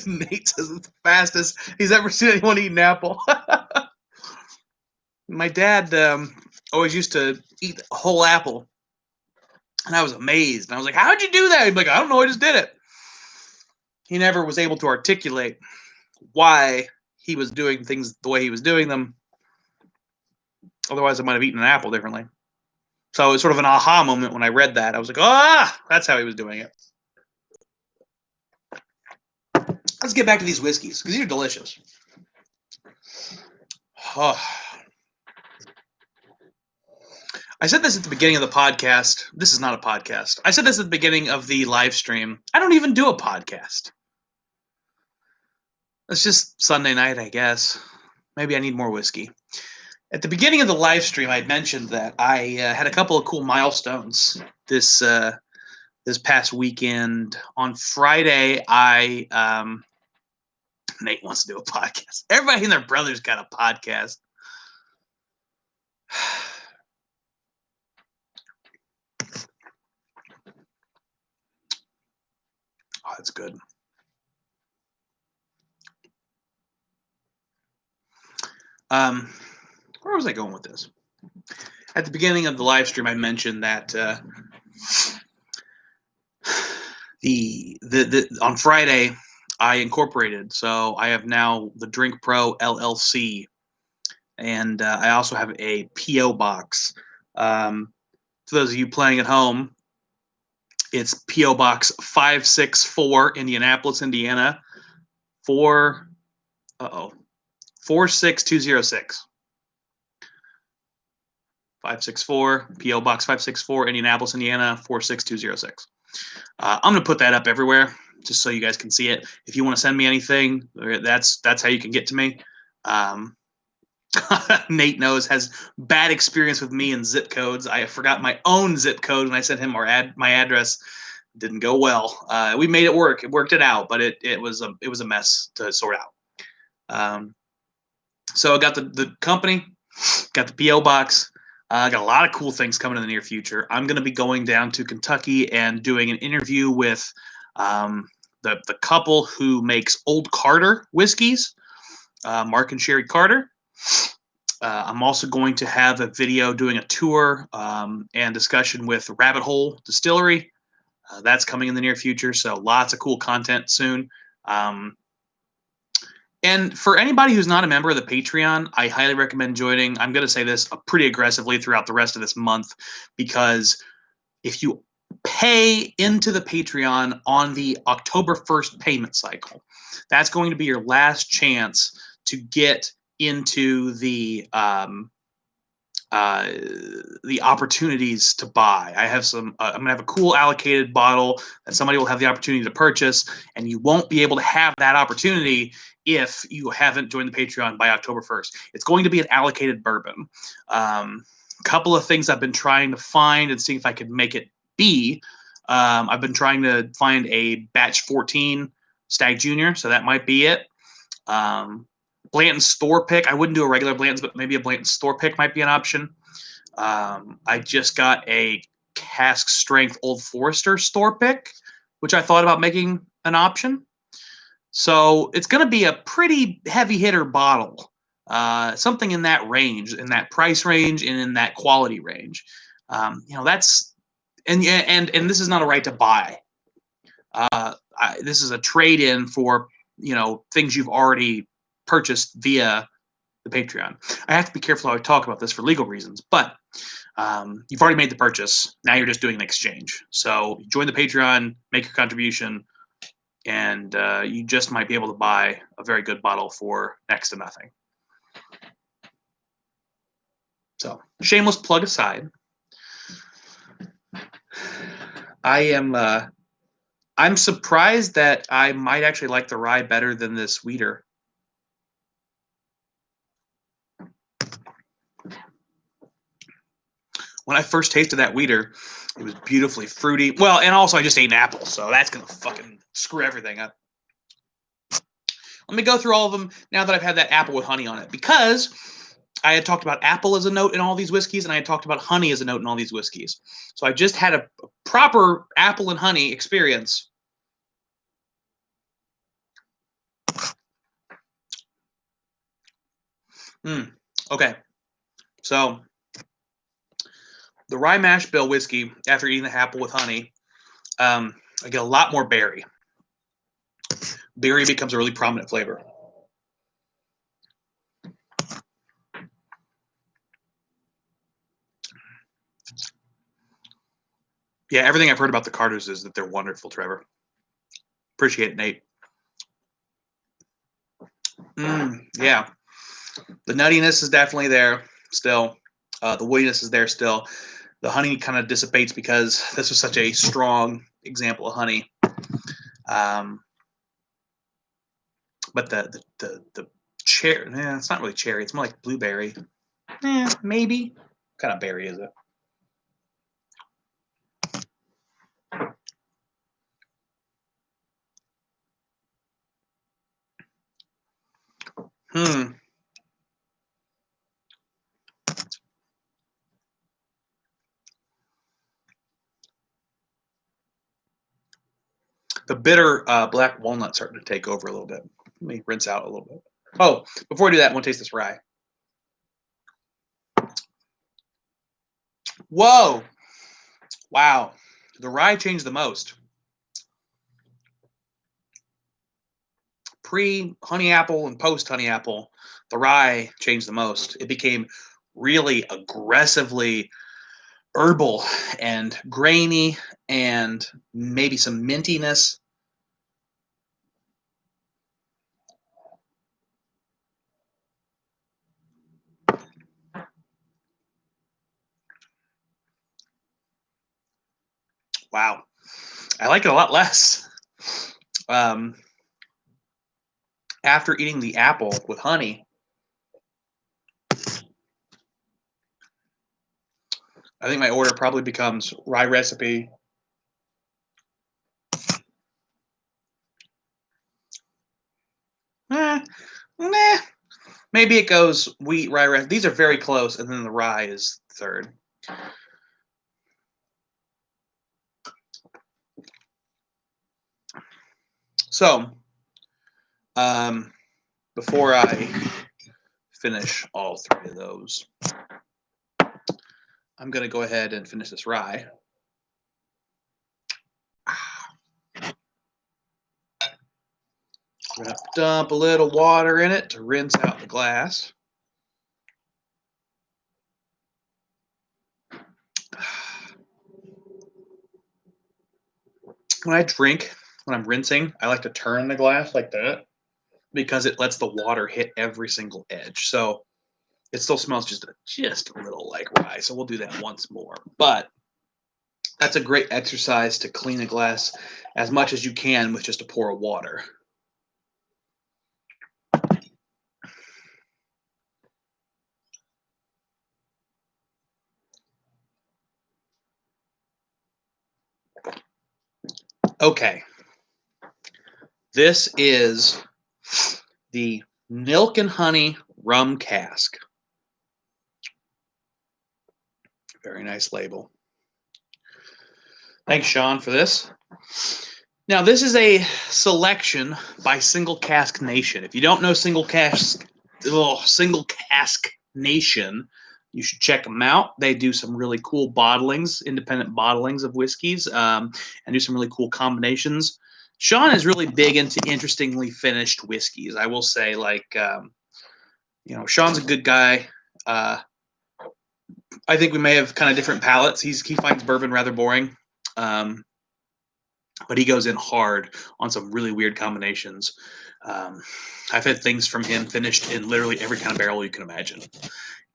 Nate says it's the fastest he's ever seen anyone eat an apple. My dad always used to eat a whole apple, and I was amazed. And I was like, how'd you do that? He'd be like, I don't know, I just did it. He never was able to articulate why he was doing things the way he was doing them. Otherwise, I might have eaten an apple differently. So it was sort of an aha moment when I read that. I was like, that's how he was doing it. Let's get back to these whiskeys, because these are delicious. Oh. I said this at the beginning of the podcast. This is not a podcast. I said this at the beginning of the live stream. I don't even do a podcast. It's just Sunday night, I guess. Maybe I need more whiskey. At the beginning of the live stream, I mentioned that I had a couple of cool milestones this past weekend. On Friday, Nate wants to do a podcast. Everybody and their brother's got a podcast. Oh, that's good. Where was I going with this? At the beginning of the live stream, I mentioned that on Friday I incorporated, so I have now the Drink Pro LLC, and I also have a PO box. For those of you playing at home, it's PO Box 564, Indianapolis, Indiana, 46206. 564, PO Box 564, Indianapolis, Indiana, 46206. I'm going to put that up everywhere just so you guys can see it. If you want to send me anything, that's how you can get to me. Nate has bad experience with me and zip codes. I forgot my own zip code when I sent him my address. Didn't go well. We made it work. It worked it out, but it was a mess to sort out. So I got the company, got the PO box. Got a lot of cool things coming in the near future. I'm going to be going down to Kentucky and doing an interview with the the couple who makes Old Carter whiskies, Mark and Sherry Carter. I'm also going to have a video doing a tour and discussion with Rabbit Hole Distillery. That's coming in the near future, so lots of cool content soon. And for anybody who's not a member of the Patreon, I highly recommend joining. I'm going to say this pretty aggressively throughout the rest of this month, because if you pay into the Patreon on the October 1st payment cycle, that's going to be your last chance to get into the opportunities to buy. I have some. I'm gonna have a cool allocated bottle that somebody will have the opportunity to purchase, and you won't be able to have that opportunity if you haven't joined the Patreon by October 1st. It's going to be an allocated bourbon. Couple of things I've been trying to find and see if I could make it be. I've been trying to find a batch 14 Stag Junior, so that might be it. Blanton store pick. I wouldn't do a regular Blanton's, but maybe a Blanton store pick might be an option. I just got a cask strength Old Forester store pick, which I thought about making an option. So it's going to be a pretty heavy hitter bottle, something in that range, in that price range, and in that quality range. That's and this is not a right to buy. This is a trade in for things you've already purchased via the Patreon. I have to be careful how I talk about this for legal reasons, but you've already made the purchase. Now you're just doing an exchange. So join the Patreon, make your contribution, and you just might be able to buy a very good bottle for next to nothing. So shameless plug aside, I'm surprised that I might actually like the rye better than this wheater. When I first tasted that wheater, it was beautifully fruity. Well, and also I just ate an apple, so that's going to fucking screw everything up. Let me go through all of them now that I've had that apple with honey on it, because I had talked about apple as a note in all these whiskeys, and I had talked about honey as a note in all these whiskeys. So I just had a proper apple and honey experience. Okay. So the rye mash bill whiskey, after eating the apple with honey, I get a lot more berry. Berry becomes a really prominent flavor. Yeah, everything I've heard about the Carters is that they're wonderful, Trevor. Appreciate it, Nate. Yeah. The nuttiness is definitely there still. The woodiness is there still. The honey kind of dissipates because this was such a strong example of honey. But the cherry, it's not really cherry. It's more like blueberry. Maybe. What kind of berry is it? The bitter black walnut starting to take over a little bit. Let me rinse out a little bit. Oh, before I do that, I want to taste this rye. Whoa. Wow. The rye changed the most. Pre-honey apple and post-honey apple, the rye changed the most. It became really aggressively herbal and grainy and maybe some mintiness. Wow. I like it a lot less. After eating the apple with honey, I think my order probably becomes rye recipe. Maybe it goes wheat, rye, rye. These are very close, and then the rye is third. So, before I finish all three of those, I'm going to go ahead and finish this rye. I'm going to dump a little water in it to rinse out the glass. When I drink, when I'm rinsing, I like to turn the glass like that because it lets the water hit every single edge. So it still smells just a little like rye. So we'll do that once more. But that's a great exercise to clean a glass as much as you can with just a pour of water. Okay. This is the Milk and Honey Rum Cask. Very nice label. Thanks, Sean, for this. Now, this is a selection by Single Cask Nation. If you don't know Single Cask Nation, you should check them out. They do some really cool bottlings, independent bottlings of whiskeys, and do some really cool combinations. Sean is really big into interestingly finished whiskeys. I will say, Sean's a good guy. I think we may have kind of different palates. He finds bourbon rather boring, but he goes in hard on some really weird combinations. I've had things from him finished in literally every kind of barrel you can imagine.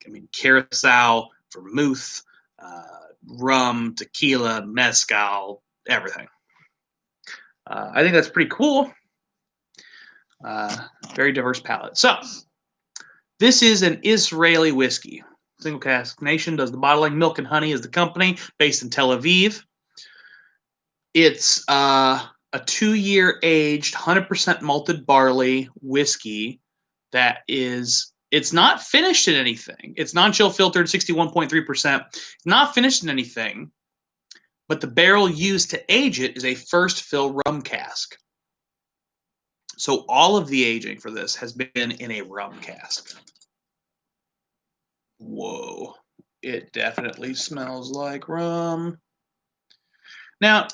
I mean, Curacao, vermouth, rum, tequila, mezcal, everything. I think that's pretty cool. Very diverse palate. So, this is an Israeli whiskey. Single Cask Nation does the bottling. Milk and Honey is the company based in Tel Aviv. It's a 2-year aged, 100% malted barley whiskey that is, it's not finished in anything. It's non-chill filtered, 61.3%. Not finished in anything, but the barrel used to age it is a first fill rum cask. So all of the aging for this has been in a rum cask. Whoa, it definitely smells like rum. Now,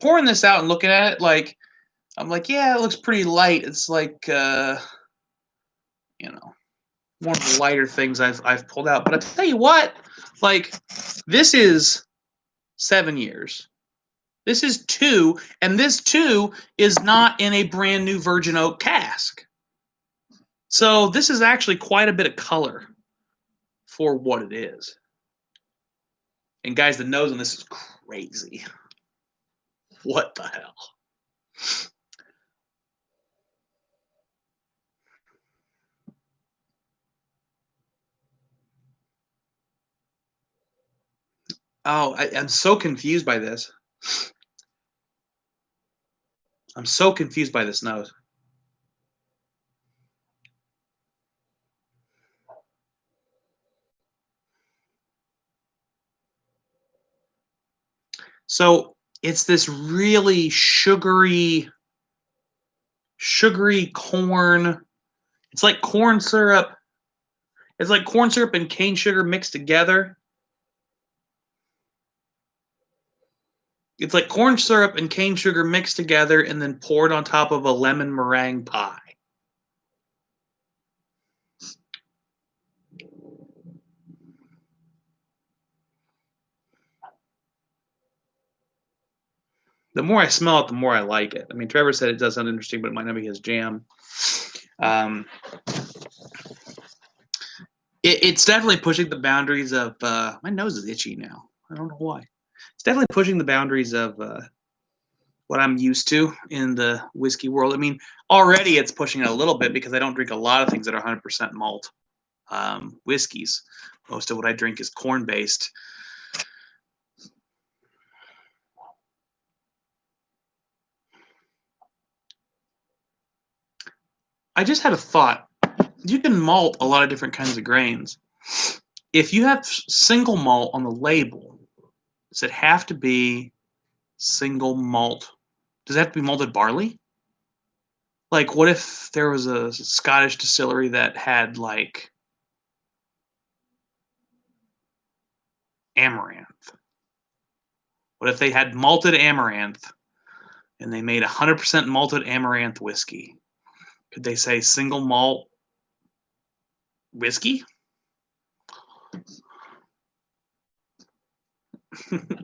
pouring this out and looking at it, I'm like, yeah, it looks pretty light. It's like, one of the lighter things I've pulled out. But I tell you what, this is 7 years. This is 2, and this 2 is not in a brand new virgin oak cask. So this is actually quite a bit of color for what it is. And guys, the nose on this is crazy. What the hell? Oh, I'm so confused by this. I'm so confused by this nose. So it's this really sugary corn. It's like corn syrup. It's like corn syrup and cane sugar mixed together. It's like corn syrup and cane sugar mixed together and then poured on top of a lemon meringue pie. The more I smell it, the more I like it. I mean, Trevor said it does sound interesting, but it might not be his jam. It's definitely pushing the boundaries of my nose is itchy now. I don't know why. It's definitely pushing the boundaries of what I'm used to in the whiskey world. I mean, already it's pushing it a little bit because I don't drink a lot of things that are 100% malt whiskeys. Most of what I drink is corn-based. I just had a thought. You can malt a lot of different kinds of grains. If you have single malt on the label, does it have to be single malt Does it have to be malted barley? Like, what if there was a Scottish distillery that had, like, amaranth? What if they had malted amaranth and they made 100% malted amaranth whiskey? Could they say single malt whiskey?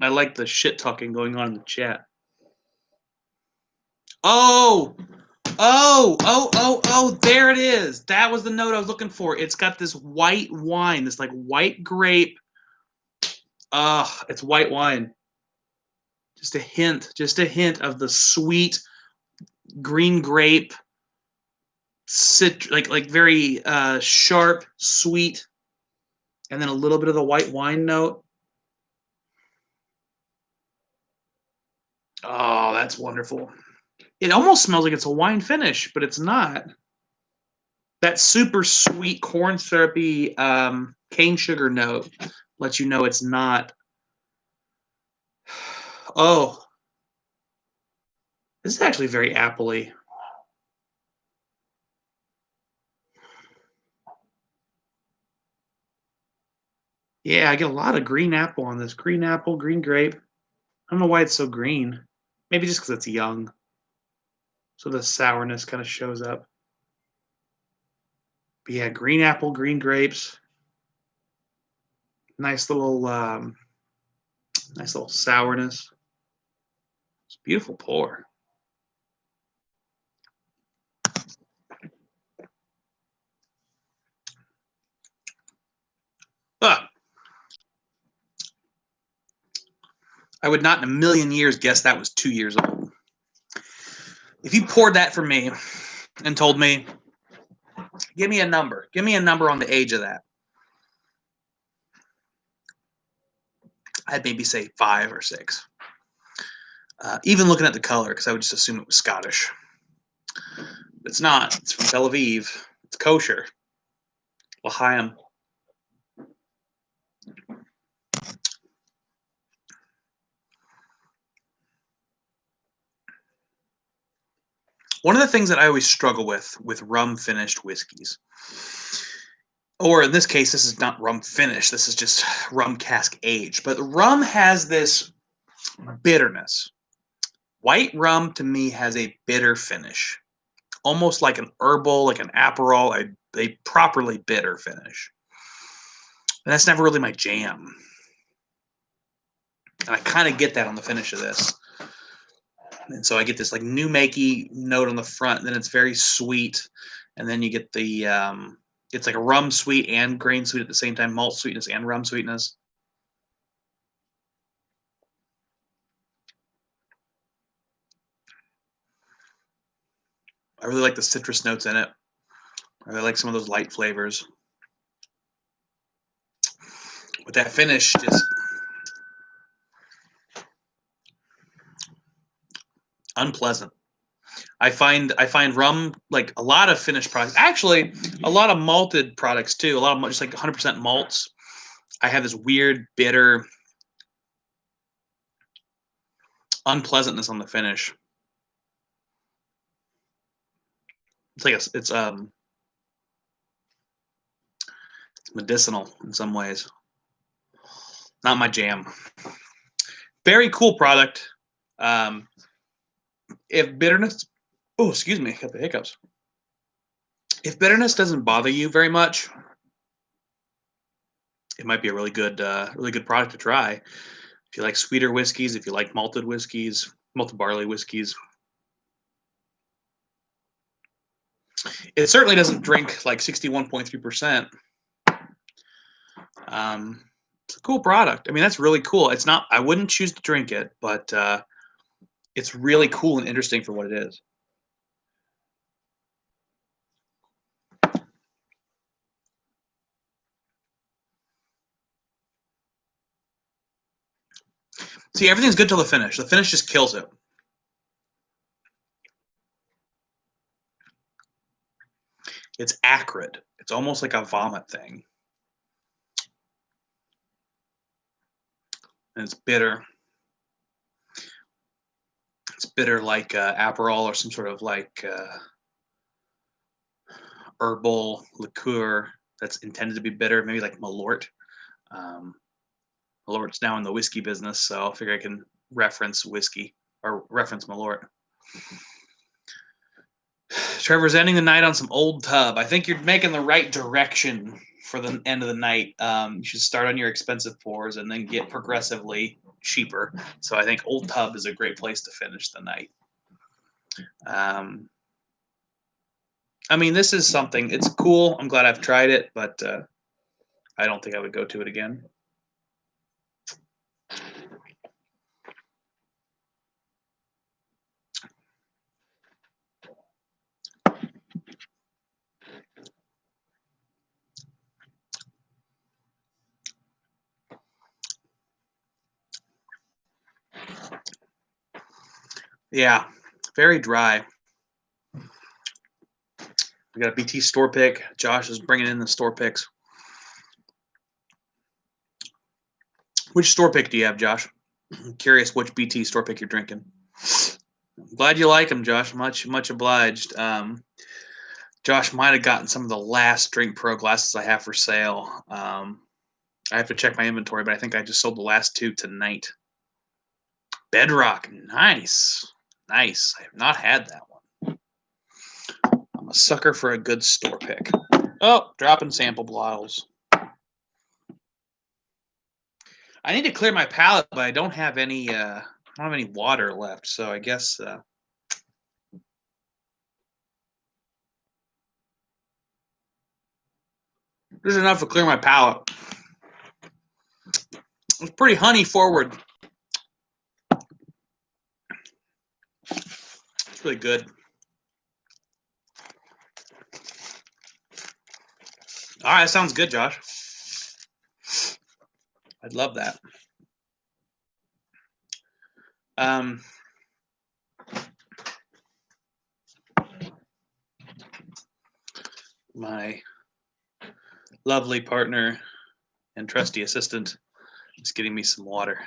I like the shit talking going on in the chat. Oh, there it is. That was the note I was looking for. It's got this white wine, this like white grape. It's white wine. Just a hint of the sweet green grape, like very sharp, sweet, and then a little bit of the white wine note. Oh, that's wonderful. It almost smells like it's a wine finish, but it's not. That super sweet corn syrupy cane sugar note lets you know it's not. Oh, this is actually very appley. Yeah, I get a lot of green apple on this. Green apple, green grape. I don't know why it's so green. Maybe just because it's young. So the sourness kind of shows up. But yeah, green apple, green grapes. Nice little sourness. It's a beautiful pour. I would not in a million years guess that was 2 years old. If you poured that for me and told me, give me a number on the age of that, I'd maybe say 5 or 6. Even looking at the color, because I would just assume it was Scottish. But it's not. It's from Tel Aviv. It's kosher. L'chaim. One of the things that I always struggle with rum finished whiskeys, or in this case, this is not rum finished, this is just rum cask aged, but rum has this bitterness. White rum to me has a bitter finish, almost like an herbal, like an Aperol, a properly bitter finish. And that's never really my jam. And I kind of get that on the finish of this. And so I get this like new makey note on the front, and then it's very sweet, and then you get the it's like a rum sweet and grain sweet at the same time, malt sweetness and rum sweetness. I really like the citrus notes in it. I really like some of those light flavors. With that finish, just unpleasant. I find rum, like a lot of finished products, actually a lot of malted products too, a lot of just like 100% malts. I have this weird bitter unpleasantness on the finish. It's like it's medicinal in some ways. Not my jam. Very cool product. If bitterness, oh excuse me, I got the hiccups. If bitterness doesn't bother you very much, it might be a really good product to try. If you like sweeter whiskeys, if you like malted whiskeys, malted barley whiskeys. It certainly doesn't drink like 61.3%. It's a cool product. I mean, that's really cool. It's not, I wouldn't choose to drink it, but it's really cool and interesting for what it is. See, everything's good till the finish. The finish just kills it. It's acrid. It's almost like a vomit thing. And it's bitter. It's bitter like Aperol or some sort of like herbal liqueur that's intended to be bitter, maybe like Malort. Malort's now in the whiskey business, so I figure I can reference whiskey or reference Malort. Trevor's ending the night on some Old Tub. I think you're making the right direction for the end of the night. You should start on your expensive pours and then get progressively cheaper. So I think Old Tub is a great place to finish the night. I mean, this is something. It's cool. I'm glad I've tried it, but I don't think I would go to it again. Yeah, very dry. We got a BT store pick. Josh is bringing in the store picks. Which store pick do you have, Josh? I'm curious which BT store pick you're drinking. I'm glad you like them, Josh. Much obliged. Josh might have gotten some of the last Drink Pro glasses I have for sale. I have to check my inventory, but I think I just sold the last 2 tonight. Bedrock, nice. I have not had that one. I'm a sucker for a good store pick. Oh, dropping sample bottles. I need to clear my palate, but I don't have any water left, so I guess there's enough to clear my palate. It's pretty honey forward. It's really good. All right, that sounds good, Josh. I'd love that. My lovely partner and trusty assistant is getting me some water.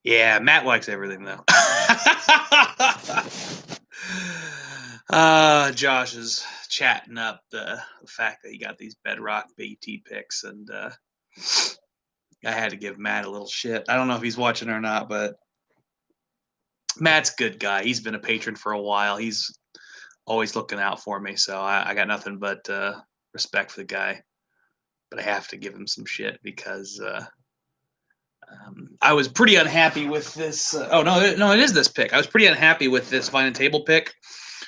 Yeah, Matt likes everything though. Josh is chatting up the fact that he got these Bedrock BT picks, and I had to give Matt a little shit. I don't know if he's watching or not, but Matt's a good guy. He's been a patron for a while. He's always looking out for me, so I got nothing but respect for the guy. But I have to give him some shit because I was pretty unhappy with this. It is this pick. I was pretty unhappy with this Vine and Table pick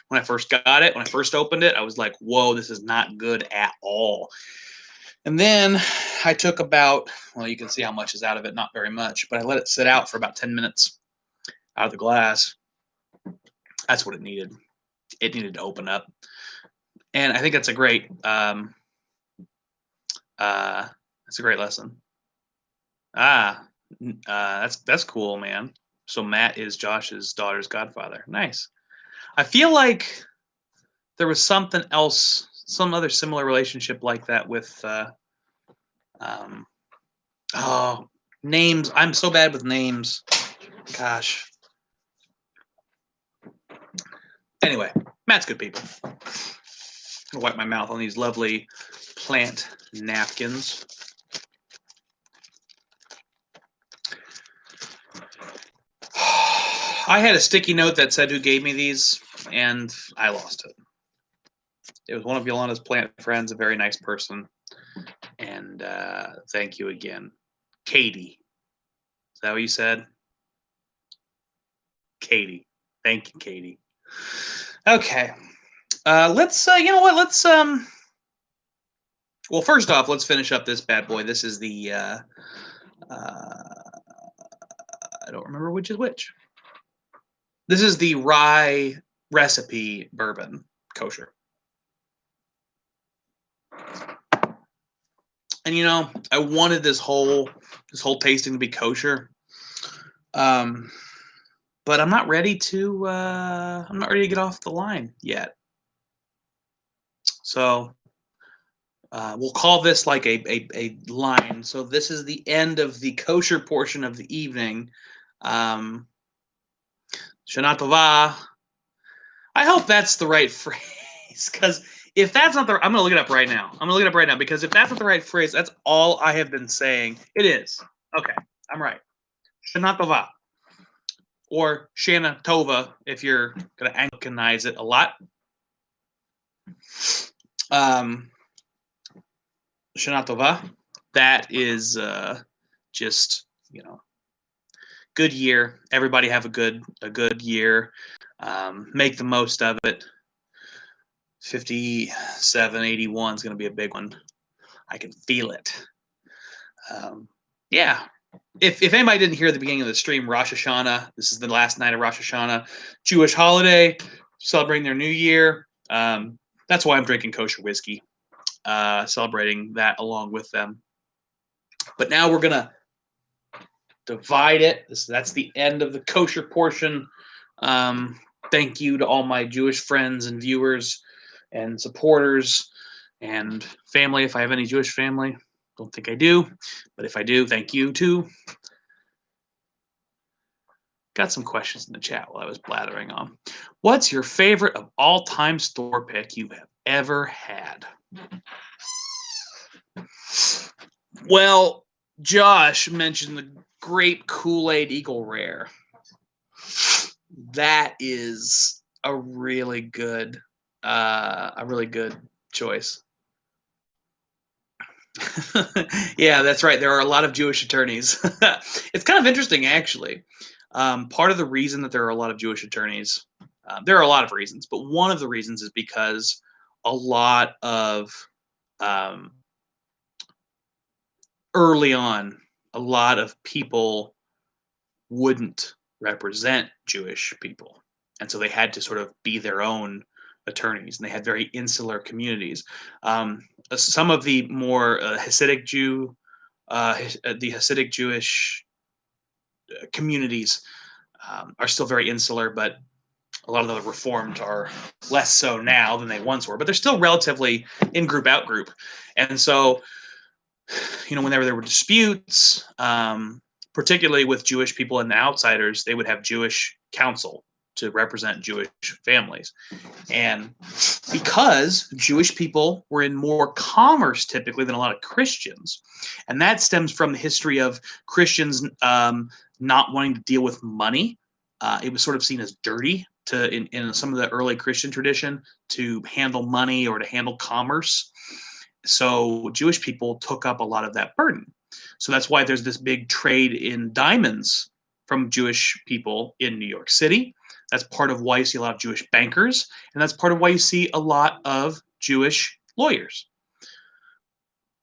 when I first got it. When I first opened it, I was like, whoa, this is not good at all. And then I took about, well, you can see how much is out of it, not very much, but I let it sit out for about 10 minutes out of the glass. That's what it needed. It needed to open up. And I think that's a great lesson. That's cool, man. So Matt is Josh's daughter's godfather. Nice. I feel like there was something else, some other similar relationship like that with names. I'm so bad with names. Gosh. Anyway, Matt's good people. I'm gonna wipe my mouth on these lovely plant napkins. I had a sticky note that said who gave me these, and I lost it. It was one of Yolanda's plant friends, a very nice person. And thank you again. Katie. Is that what you said? Katie. Thank you, Katie. Okay. Let's, you know what? Let's, well, first off, let's finish up this bad boy. This is the, I don't remember which is which. This is the rye recipe bourbon, kosher. And you know, I wanted this whole tasting to be kosher, but I'm not ready to get off the line yet. So we'll call this like a line. So this is the end of the kosher portion of the evening. Shanah Tovah. I hope that's the right phrase, because if that's not the, I'm going to look it up right now. I'm going to look it up right now, because if that's not the right phrase, that's all I have been saying. It is. Okay, I'm right. Shanah Tovah. Or Shanah Tovah, if you're going to Anglicanize it a lot. Shanah Tovah. That is just, good year. Everybody have a good year. Make the most of it. 5781 is going to be a big one. I can feel it. Yeah. If anybody didn't hear the beginning of the stream, Rosh Hashanah, this is the last night of Rosh Hashanah, Jewish holiday, celebrating their new year. That's why I'm drinking kosher whiskey, celebrating that along with them. But now we're going to divide it. That's the end of the kosher portion. Thank you to all my Jewish friends and viewers and supporters and family, if I have any Jewish family. Don't think I do, but if I do, thank you too. Got some questions in the chat while I was blathering on. What's your favorite of all-time store pick you have ever had? Well, Josh mentioned the grape Kool-Aid Eagle Rare. That is a really good choice. Yeah, that's right. There are a lot of Jewish attorneys. It's kind of interesting, actually. Part of the reason that there are a lot of Jewish attorneys, there are a lot of reasons, but one of the reasons is because a lot of early on, a lot of people wouldn't represent Jewish people. And so they had to sort of be their own attorneys, and they had very insular communities. Some of the more Hasidic Jewish communities are still very insular, but a lot of the Reformed are less so now than they once were. But they're still relatively in-group, out-group. And so, whenever there were disputes, particularly with Jewish people and the outsiders, they would have Jewish counsel to represent Jewish families. And because Jewish people were in more commerce typically than a lot of Christians, and that stems from the history of Christians not wanting to deal with money. It was sort of seen as dirty in some of the early Christian tradition to handle money or to handle commerce. So Jewish people took up a lot of that burden. So that's why there's this big trade in diamonds from Jewish people in New York City. That's part of why you see a lot of Jewish bankers, and that's part of why you see a lot of Jewish lawyers.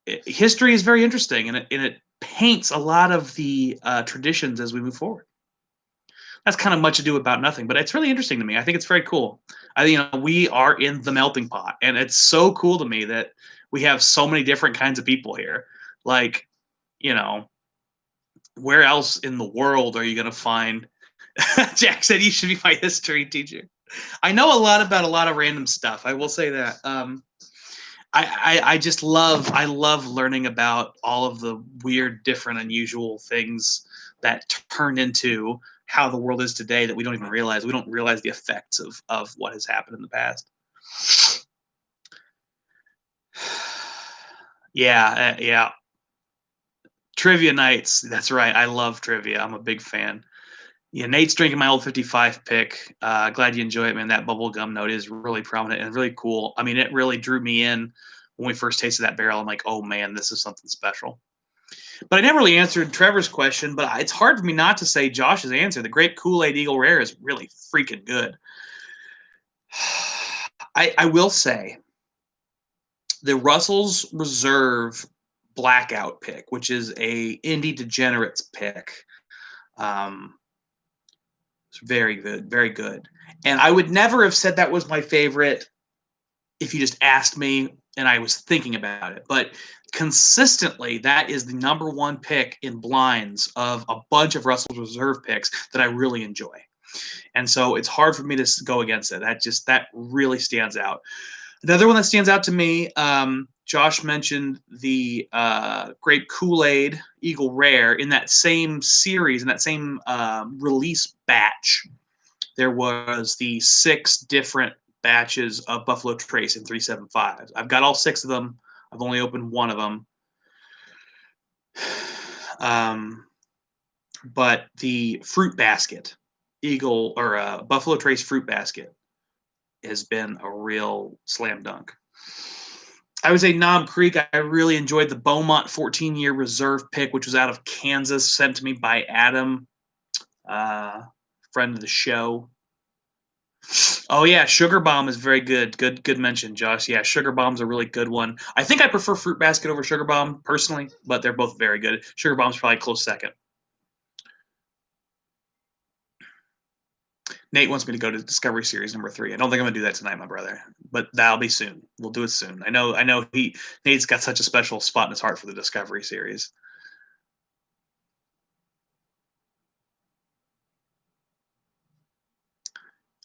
History is very interesting, and it paints a lot of the traditions as we move forward. That's kind of much ado about nothing, but it's really interesting to me. I think it's very cool. We are in the melting pot, and it's so cool to me that we have so many different kinds of people here. Like, where else in the world are you going to find? Jack said you should be my history teacher. I know a lot about a lot of random stuff. I will say that. I just love learning about all of the weird, different, unusual things that turn into how the world is today that we don't even realize. We don't realize the effects of what has happened in the past. Yeah. Trivia nights. That's right. I love trivia. I'm a big fan. Yeah, Nate's drinking my old 55 pick. Glad you enjoy it, man. That bubblegum note is really prominent and really cool. I mean, it really drew me in when we first tasted that barrel. I'm like, oh, man, this is something special. But I never really answered Trevor's question, but it's hard for me not to say Josh's answer. The Grape Kool-Aid Eagle Rare is really freaking good. I will say the Russell's Reserve Blackout pick, which is a Indie Degenerates pick, it's very good, very good. And I would never have said that was my favorite if you just asked me and I was thinking about it. But consistently, that is the number one pick in blinds of a bunch of Russell's Reserve picks that I really enjoy. And so it's hard for me to go against it. That really stands out. Another one that stands out to me, Josh mentioned the Grape Kool-Aid Eagle Rare. In that same series, in that same release batch, there was the 6 different batches of Buffalo Trace in 375s. I've got all 6 of them. I've only opened one of them. But the fruit basket, Eagle or Buffalo Trace fruit basket, has been a real slam dunk. I would say Knob Creek, I really enjoyed the Beaumont 14-year reserve pick, which was out of Kansas, sent to me by Adam, friend of the show. Oh, yeah, Sugar Bomb is very good. Good mention, Josh. Yeah, Sugar Bomb's a really good one. I think I prefer Fruit Basket over Sugar Bomb, personally, but they're both very good. Sugar Bomb's probably a close second. Nate wants me to go to Discovery Series number 3. I don't think I'm gonna do that tonight, my brother, but that'll be soon. We'll do it soon. I know. Nate's got such a special spot in his heart for the Discovery Series.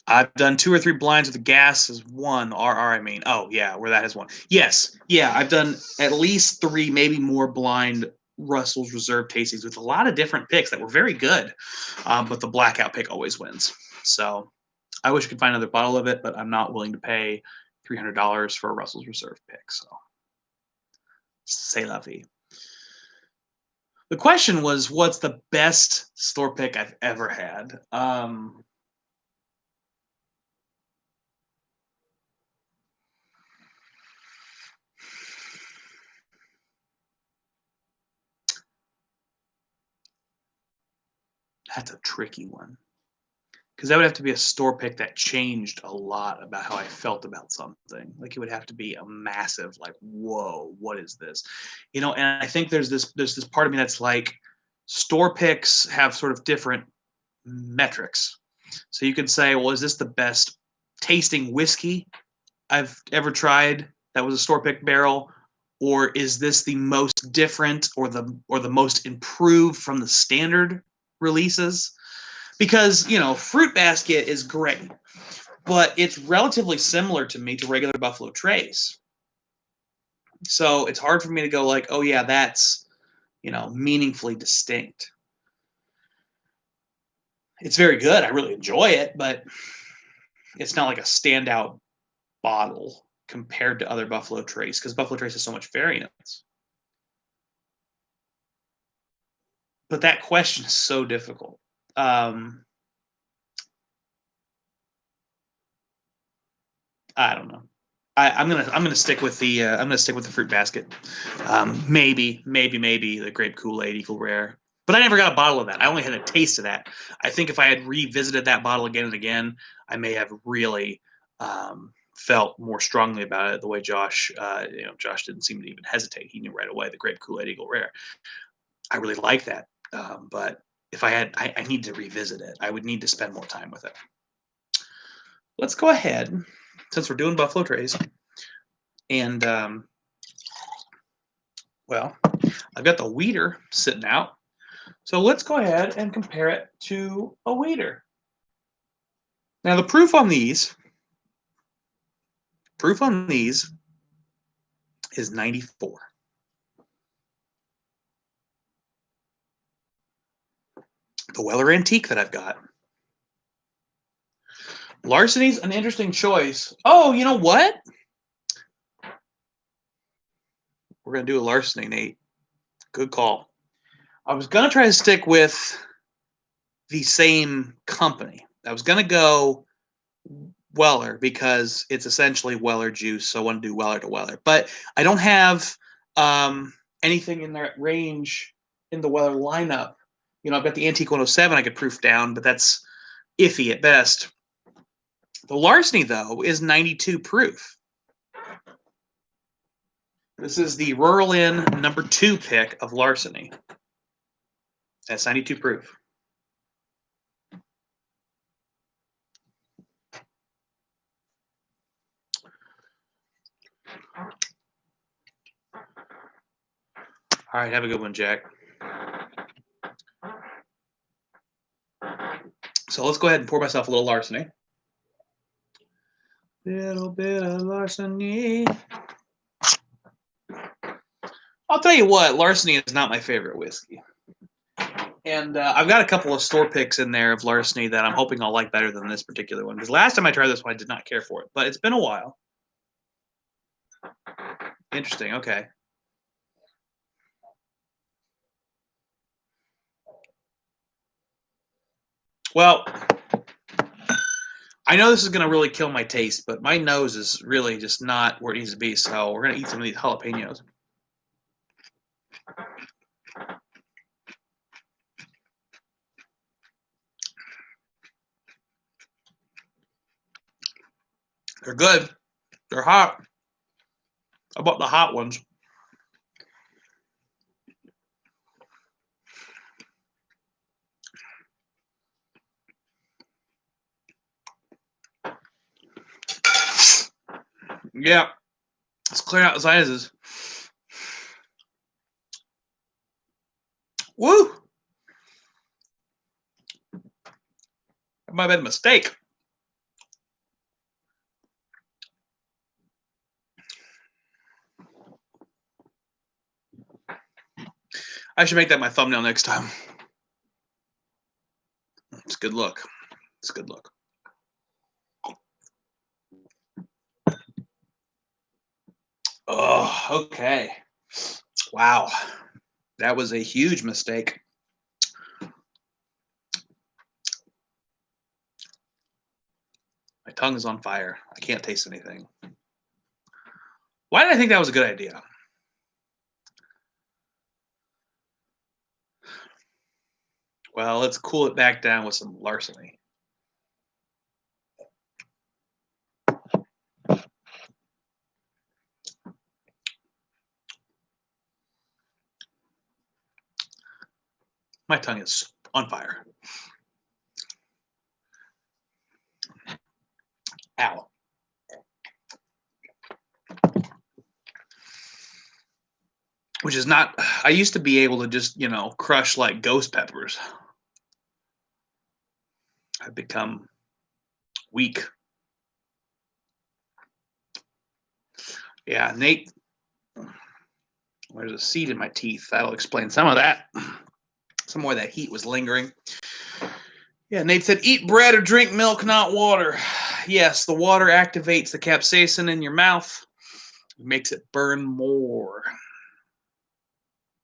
I've done 2 or 3 blinds with the gas as one. RR, I mean. Oh, yeah, where that has one. Yes, yeah, I've done at least 3, maybe more blind Russell's Reserve tastings with a lot of different picks that were very good, but the blackout pick always wins. So I wish I could find another bottle of it, but I'm not willing to pay $300 for a Russell's Reserve pick. So, c'est la vie. The question was, what's the best store pick I've ever had? That's a tricky one. Because that would have to be a store pick that changed a lot about how I felt about something. Like it would have to be a massive, like, whoa, what is this? And I think there's this part of me that's like, store picks have sort of different metrics. So you could say, well, is this the best tasting whiskey I've ever tried that was a store pick barrel? Or is this the most different or the most improved from the standard releases? Because Fruit Basket is great, but it's relatively similar to me to regular Buffalo Trace. So it's hard for me to go like, oh yeah, that's meaningfully distinct. It's very good. I really enjoy it, but it's not like a standout bottle compared to other Buffalo Trace because Buffalo Trace has so much variance. But that question is so difficult. I don't know. I'm gonna stick with the Fruit Basket. Maybe the Grape Kool-Aid Eagle Rare, but I never got a bottle of that. I only had a taste of that. I think if I had revisited that bottle again and again, I may have really felt more strongly about it. The way Josh, Josh didn't seem to even hesitate. He knew right away the Grape Kool-Aid Eagle Rare. I really like that, but if I had, I need to revisit it. I would need to spend more time with it. Let's go ahead, since we're doing Buffalo Trace, and well, I've got the Weeder sitting out, so let's go ahead and compare it to a Weeder. Now the proof on these is 94. The Weller Antique that I've got. Larceny's an interesting choice. Oh, you know what? We're going to do a Larceny, Nate. Good call. I was going to try to stick with the same company. I was going to go Weller because it's essentially Weller juice, so I want to do Weller to Weller. But I don't have anything in that range in the Weller lineup. I've got the Antique 107 I could proof down, but that's iffy at best. The Larceny, though, is 92 proof. This is the Rural Inn number 2 pick of Larceny. That's 92 proof. All right, have a good one, Jack. So let's go ahead and pour myself a little Larceny. Little bit of larceny. I'll tell you what, larceny is not my favorite whiskey. And I've got a couple of store picks in there of larceny that I'm hoping I'll like better than this particular one. Because last time I tried this one, I did not care for it. But it's been a while. Interesting. Okay. Well, I know this is going to really kill my taste, but my nose is really just not where it needs to be. So we're going to eat some of these jalapenos. They're good. They're hot. How about the hot ones? Yeah. Let's clear out the sizes. Woo! That might have been a mistake. I should make that my thumbnail next time. It's a good look. It's a good look. Oh, okay. Wow. That was a huge mistake. My tongue is on fire. I can't taste anything. Why did I think that was a good idea? Well, let's cool it back down with some larceny. My tongue is on fire. Ow. Which is not, I used to be able to just, crush like ghost peppers. I've become weak. Yeah, Nate, there's a seed in my teeth. That'll explain some of that. Some more of that heat was lingering. Yeah, Nate said, eat bread or drink milk, not water. Yes, the water activates the capsaicin in your mouth. It makes it burn more.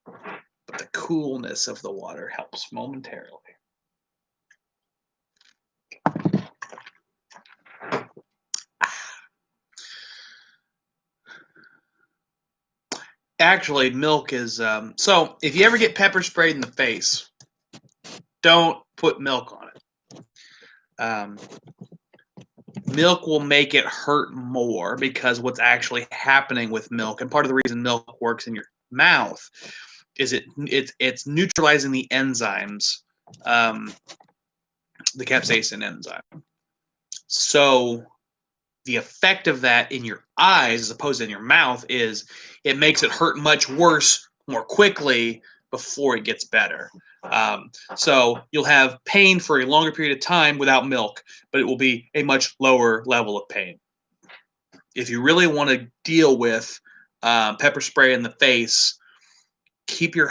But the coolness of the water helps momentarily. Actually, milk is so if you ever get pepper sprayed in the face, don't put milk on it. Milk will make it hurt more because what's actually happening with milk, and part of the reason milk works in your mouth, is it's neutralizing the enzymes, the capsaicin enzyme. So the effect of that in your eyes as opposed to in your mouth is it makes it hurt much worse more quickly before it gets better. So you'll have pain for a longer period of time without milk, but it will be a much lower level of pain. If you really want to deal with pepper spray in the face, keep your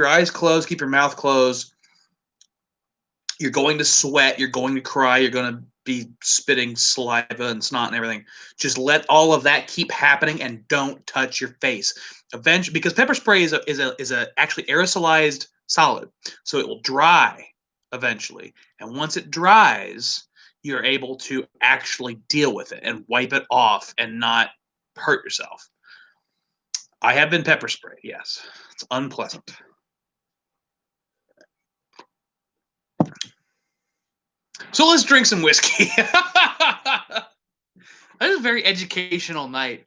eyes closed, keep your mouth closed. You're going to sweat, you're going to cry, you're going to be spitting saliva and snot and everything. Just let all of that keep happening and don't touch your face. Eventually, because pepper spray is a actually aerosolized solid, so it will dry eventually. And once it dries, you're able to actually deal with it and wipe it off and not hurt yourself. I have been pepper sprayed, yes. It's unpleasant. So let's drink some whiskey. This is a very educational night.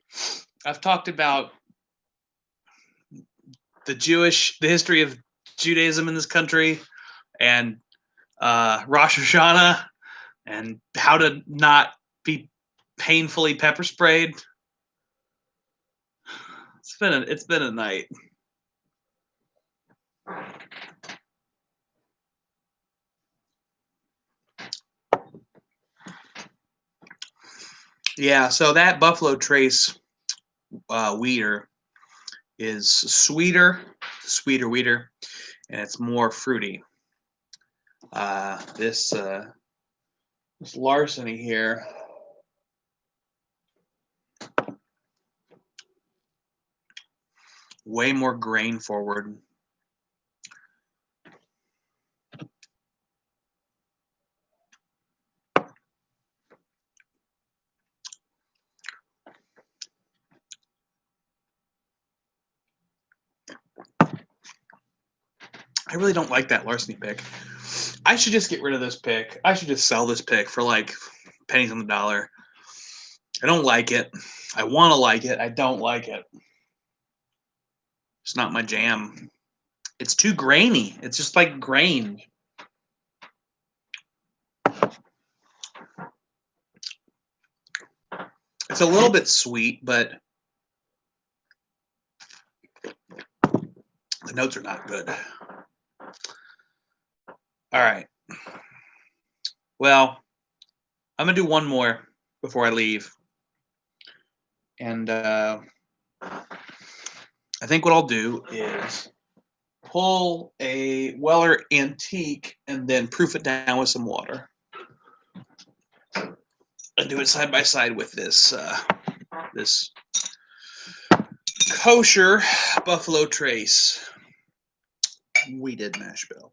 I've talked about the history of Judaism in this country, and Rosh Hashanah, and how to not be painfully pepper sprayed. It's been a night. Yeah, so that Buffalo Trace weeder is sweeter, weeder, and it's more fruity. This Larceny here, way more grain forward. I really don't like that Larceny pick. I should just get rid of this pick. I should just sell this pick for like pennies on the dollar. I don't like it. I want to like it. I don't like it. It's not my jam. It's too grainy. It's just like grain. It's a little bit sweet, but the notes are not good. All right. Well, I'm going to do one more before I leave. And I think what I'll do is pull a Weller Antique and then proof it down with some water. And do it side by side with this this Kosher Buffalo Trace weeded mash bill.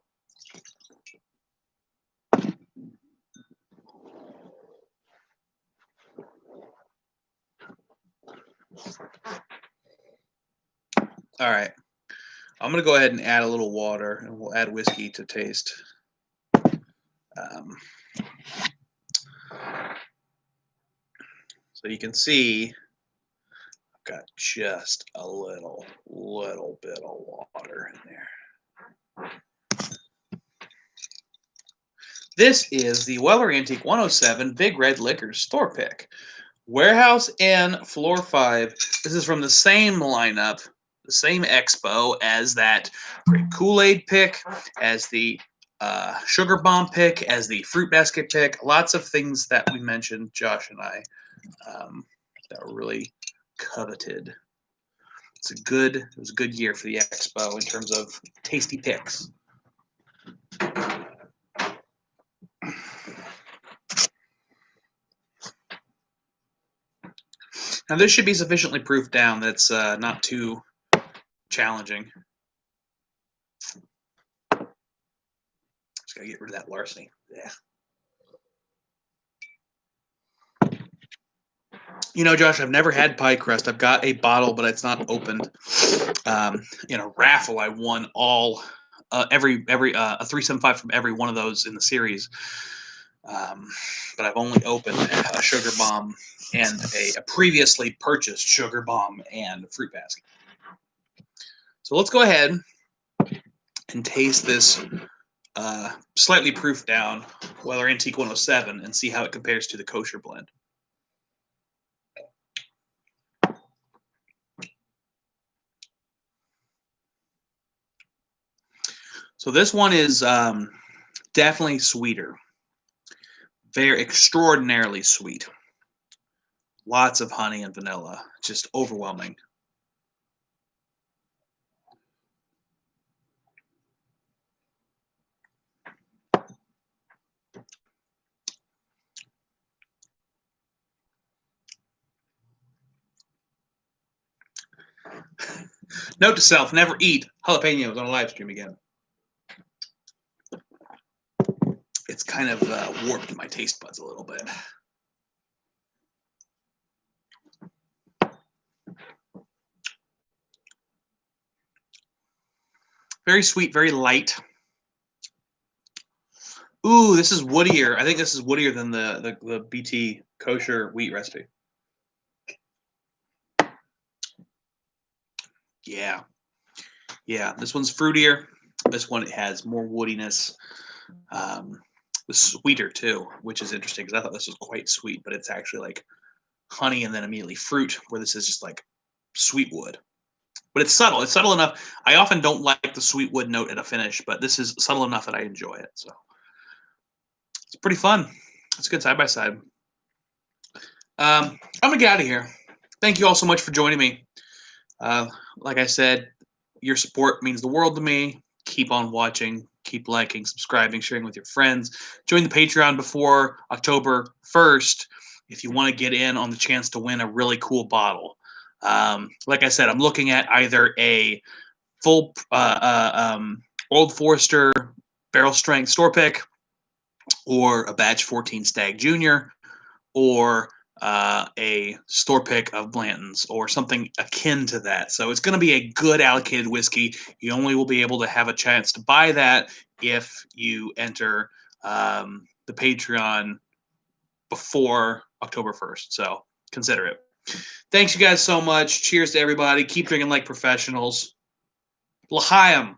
All right. I'm going to go ahead and add a little water, and we'll add whiskey to taste. So you can see I've got just a little bit of water in there. This is the Weller Antique 107 Big Red Liquors store pick. Warehouse and Floor 5. This is from the same lineup, the same expo as that Great Kool-Aid pick, as the Sugar Bomb pick, as the Fruit Basket pick. Lots of things that we mentioned, Josh and I, that were really coveted. It was a good year for the expo in terms of tasty picks. Now this should be sufficiently proofed down that's not too challenging. Just gotta get rid of that Larceny. Yeah. You know, Josh, I've never had pie crust. I've got a bottle, but it's not opened. In a raffle, I won all every a 375 from every one of those in the series. But I've only opened a Sugar Bomb and a previously purchased Sugar Bomb and Fruit Basket. So let's go ahead and taste this slightly proofed down Weller Antique 107 and see how it compares to the Kosher blend. So this one is definitely sweeter. Very extraordinarily sweet. Lots of honey and vanilla. Just overwhelming. Note to self, never eat jalapenos on a live stream again. It's kind of warped my taste buds a little bit. Very sweet, very light. Ooh, this is woodier. I think this is woodier than the BT kosher wheat recipe. Yeah. Yeah, this one's fruitier. This one has more woodiness. It's sweeter too, which is interesting because I thought this was quite sweet, but it's actually like honey and then immediately fruit, where this is just like sweet wood. But it's subtle. It's subtle enough. I often don't like the sweet wood note at a finish, but this is subtle enough that I enjoy it. So it's pretty fun. It's good side by side. I'm gonna get out of here. Thank you all so much for joining me. Like I said, your support means the world to me. Keep on watching, keep liking, subscribing, sharing with your friends. Join the Patreon before October 1st if you want to get in on the chance to win a really cool bottle. Like I said, I'm looking at either a full Old Forester barrel strength store pick, or a batch 14 Stag Junior, or a store pick of Blanton's, or something akin to that. So it's going to be a good allocated whiskey. You only will be able to have a chance to buy that if you enter the Patreon before October 1st. So consider it. Thanks, you guys, so much. Cheers to everybody. Keep drinking like professionals. L'chaim.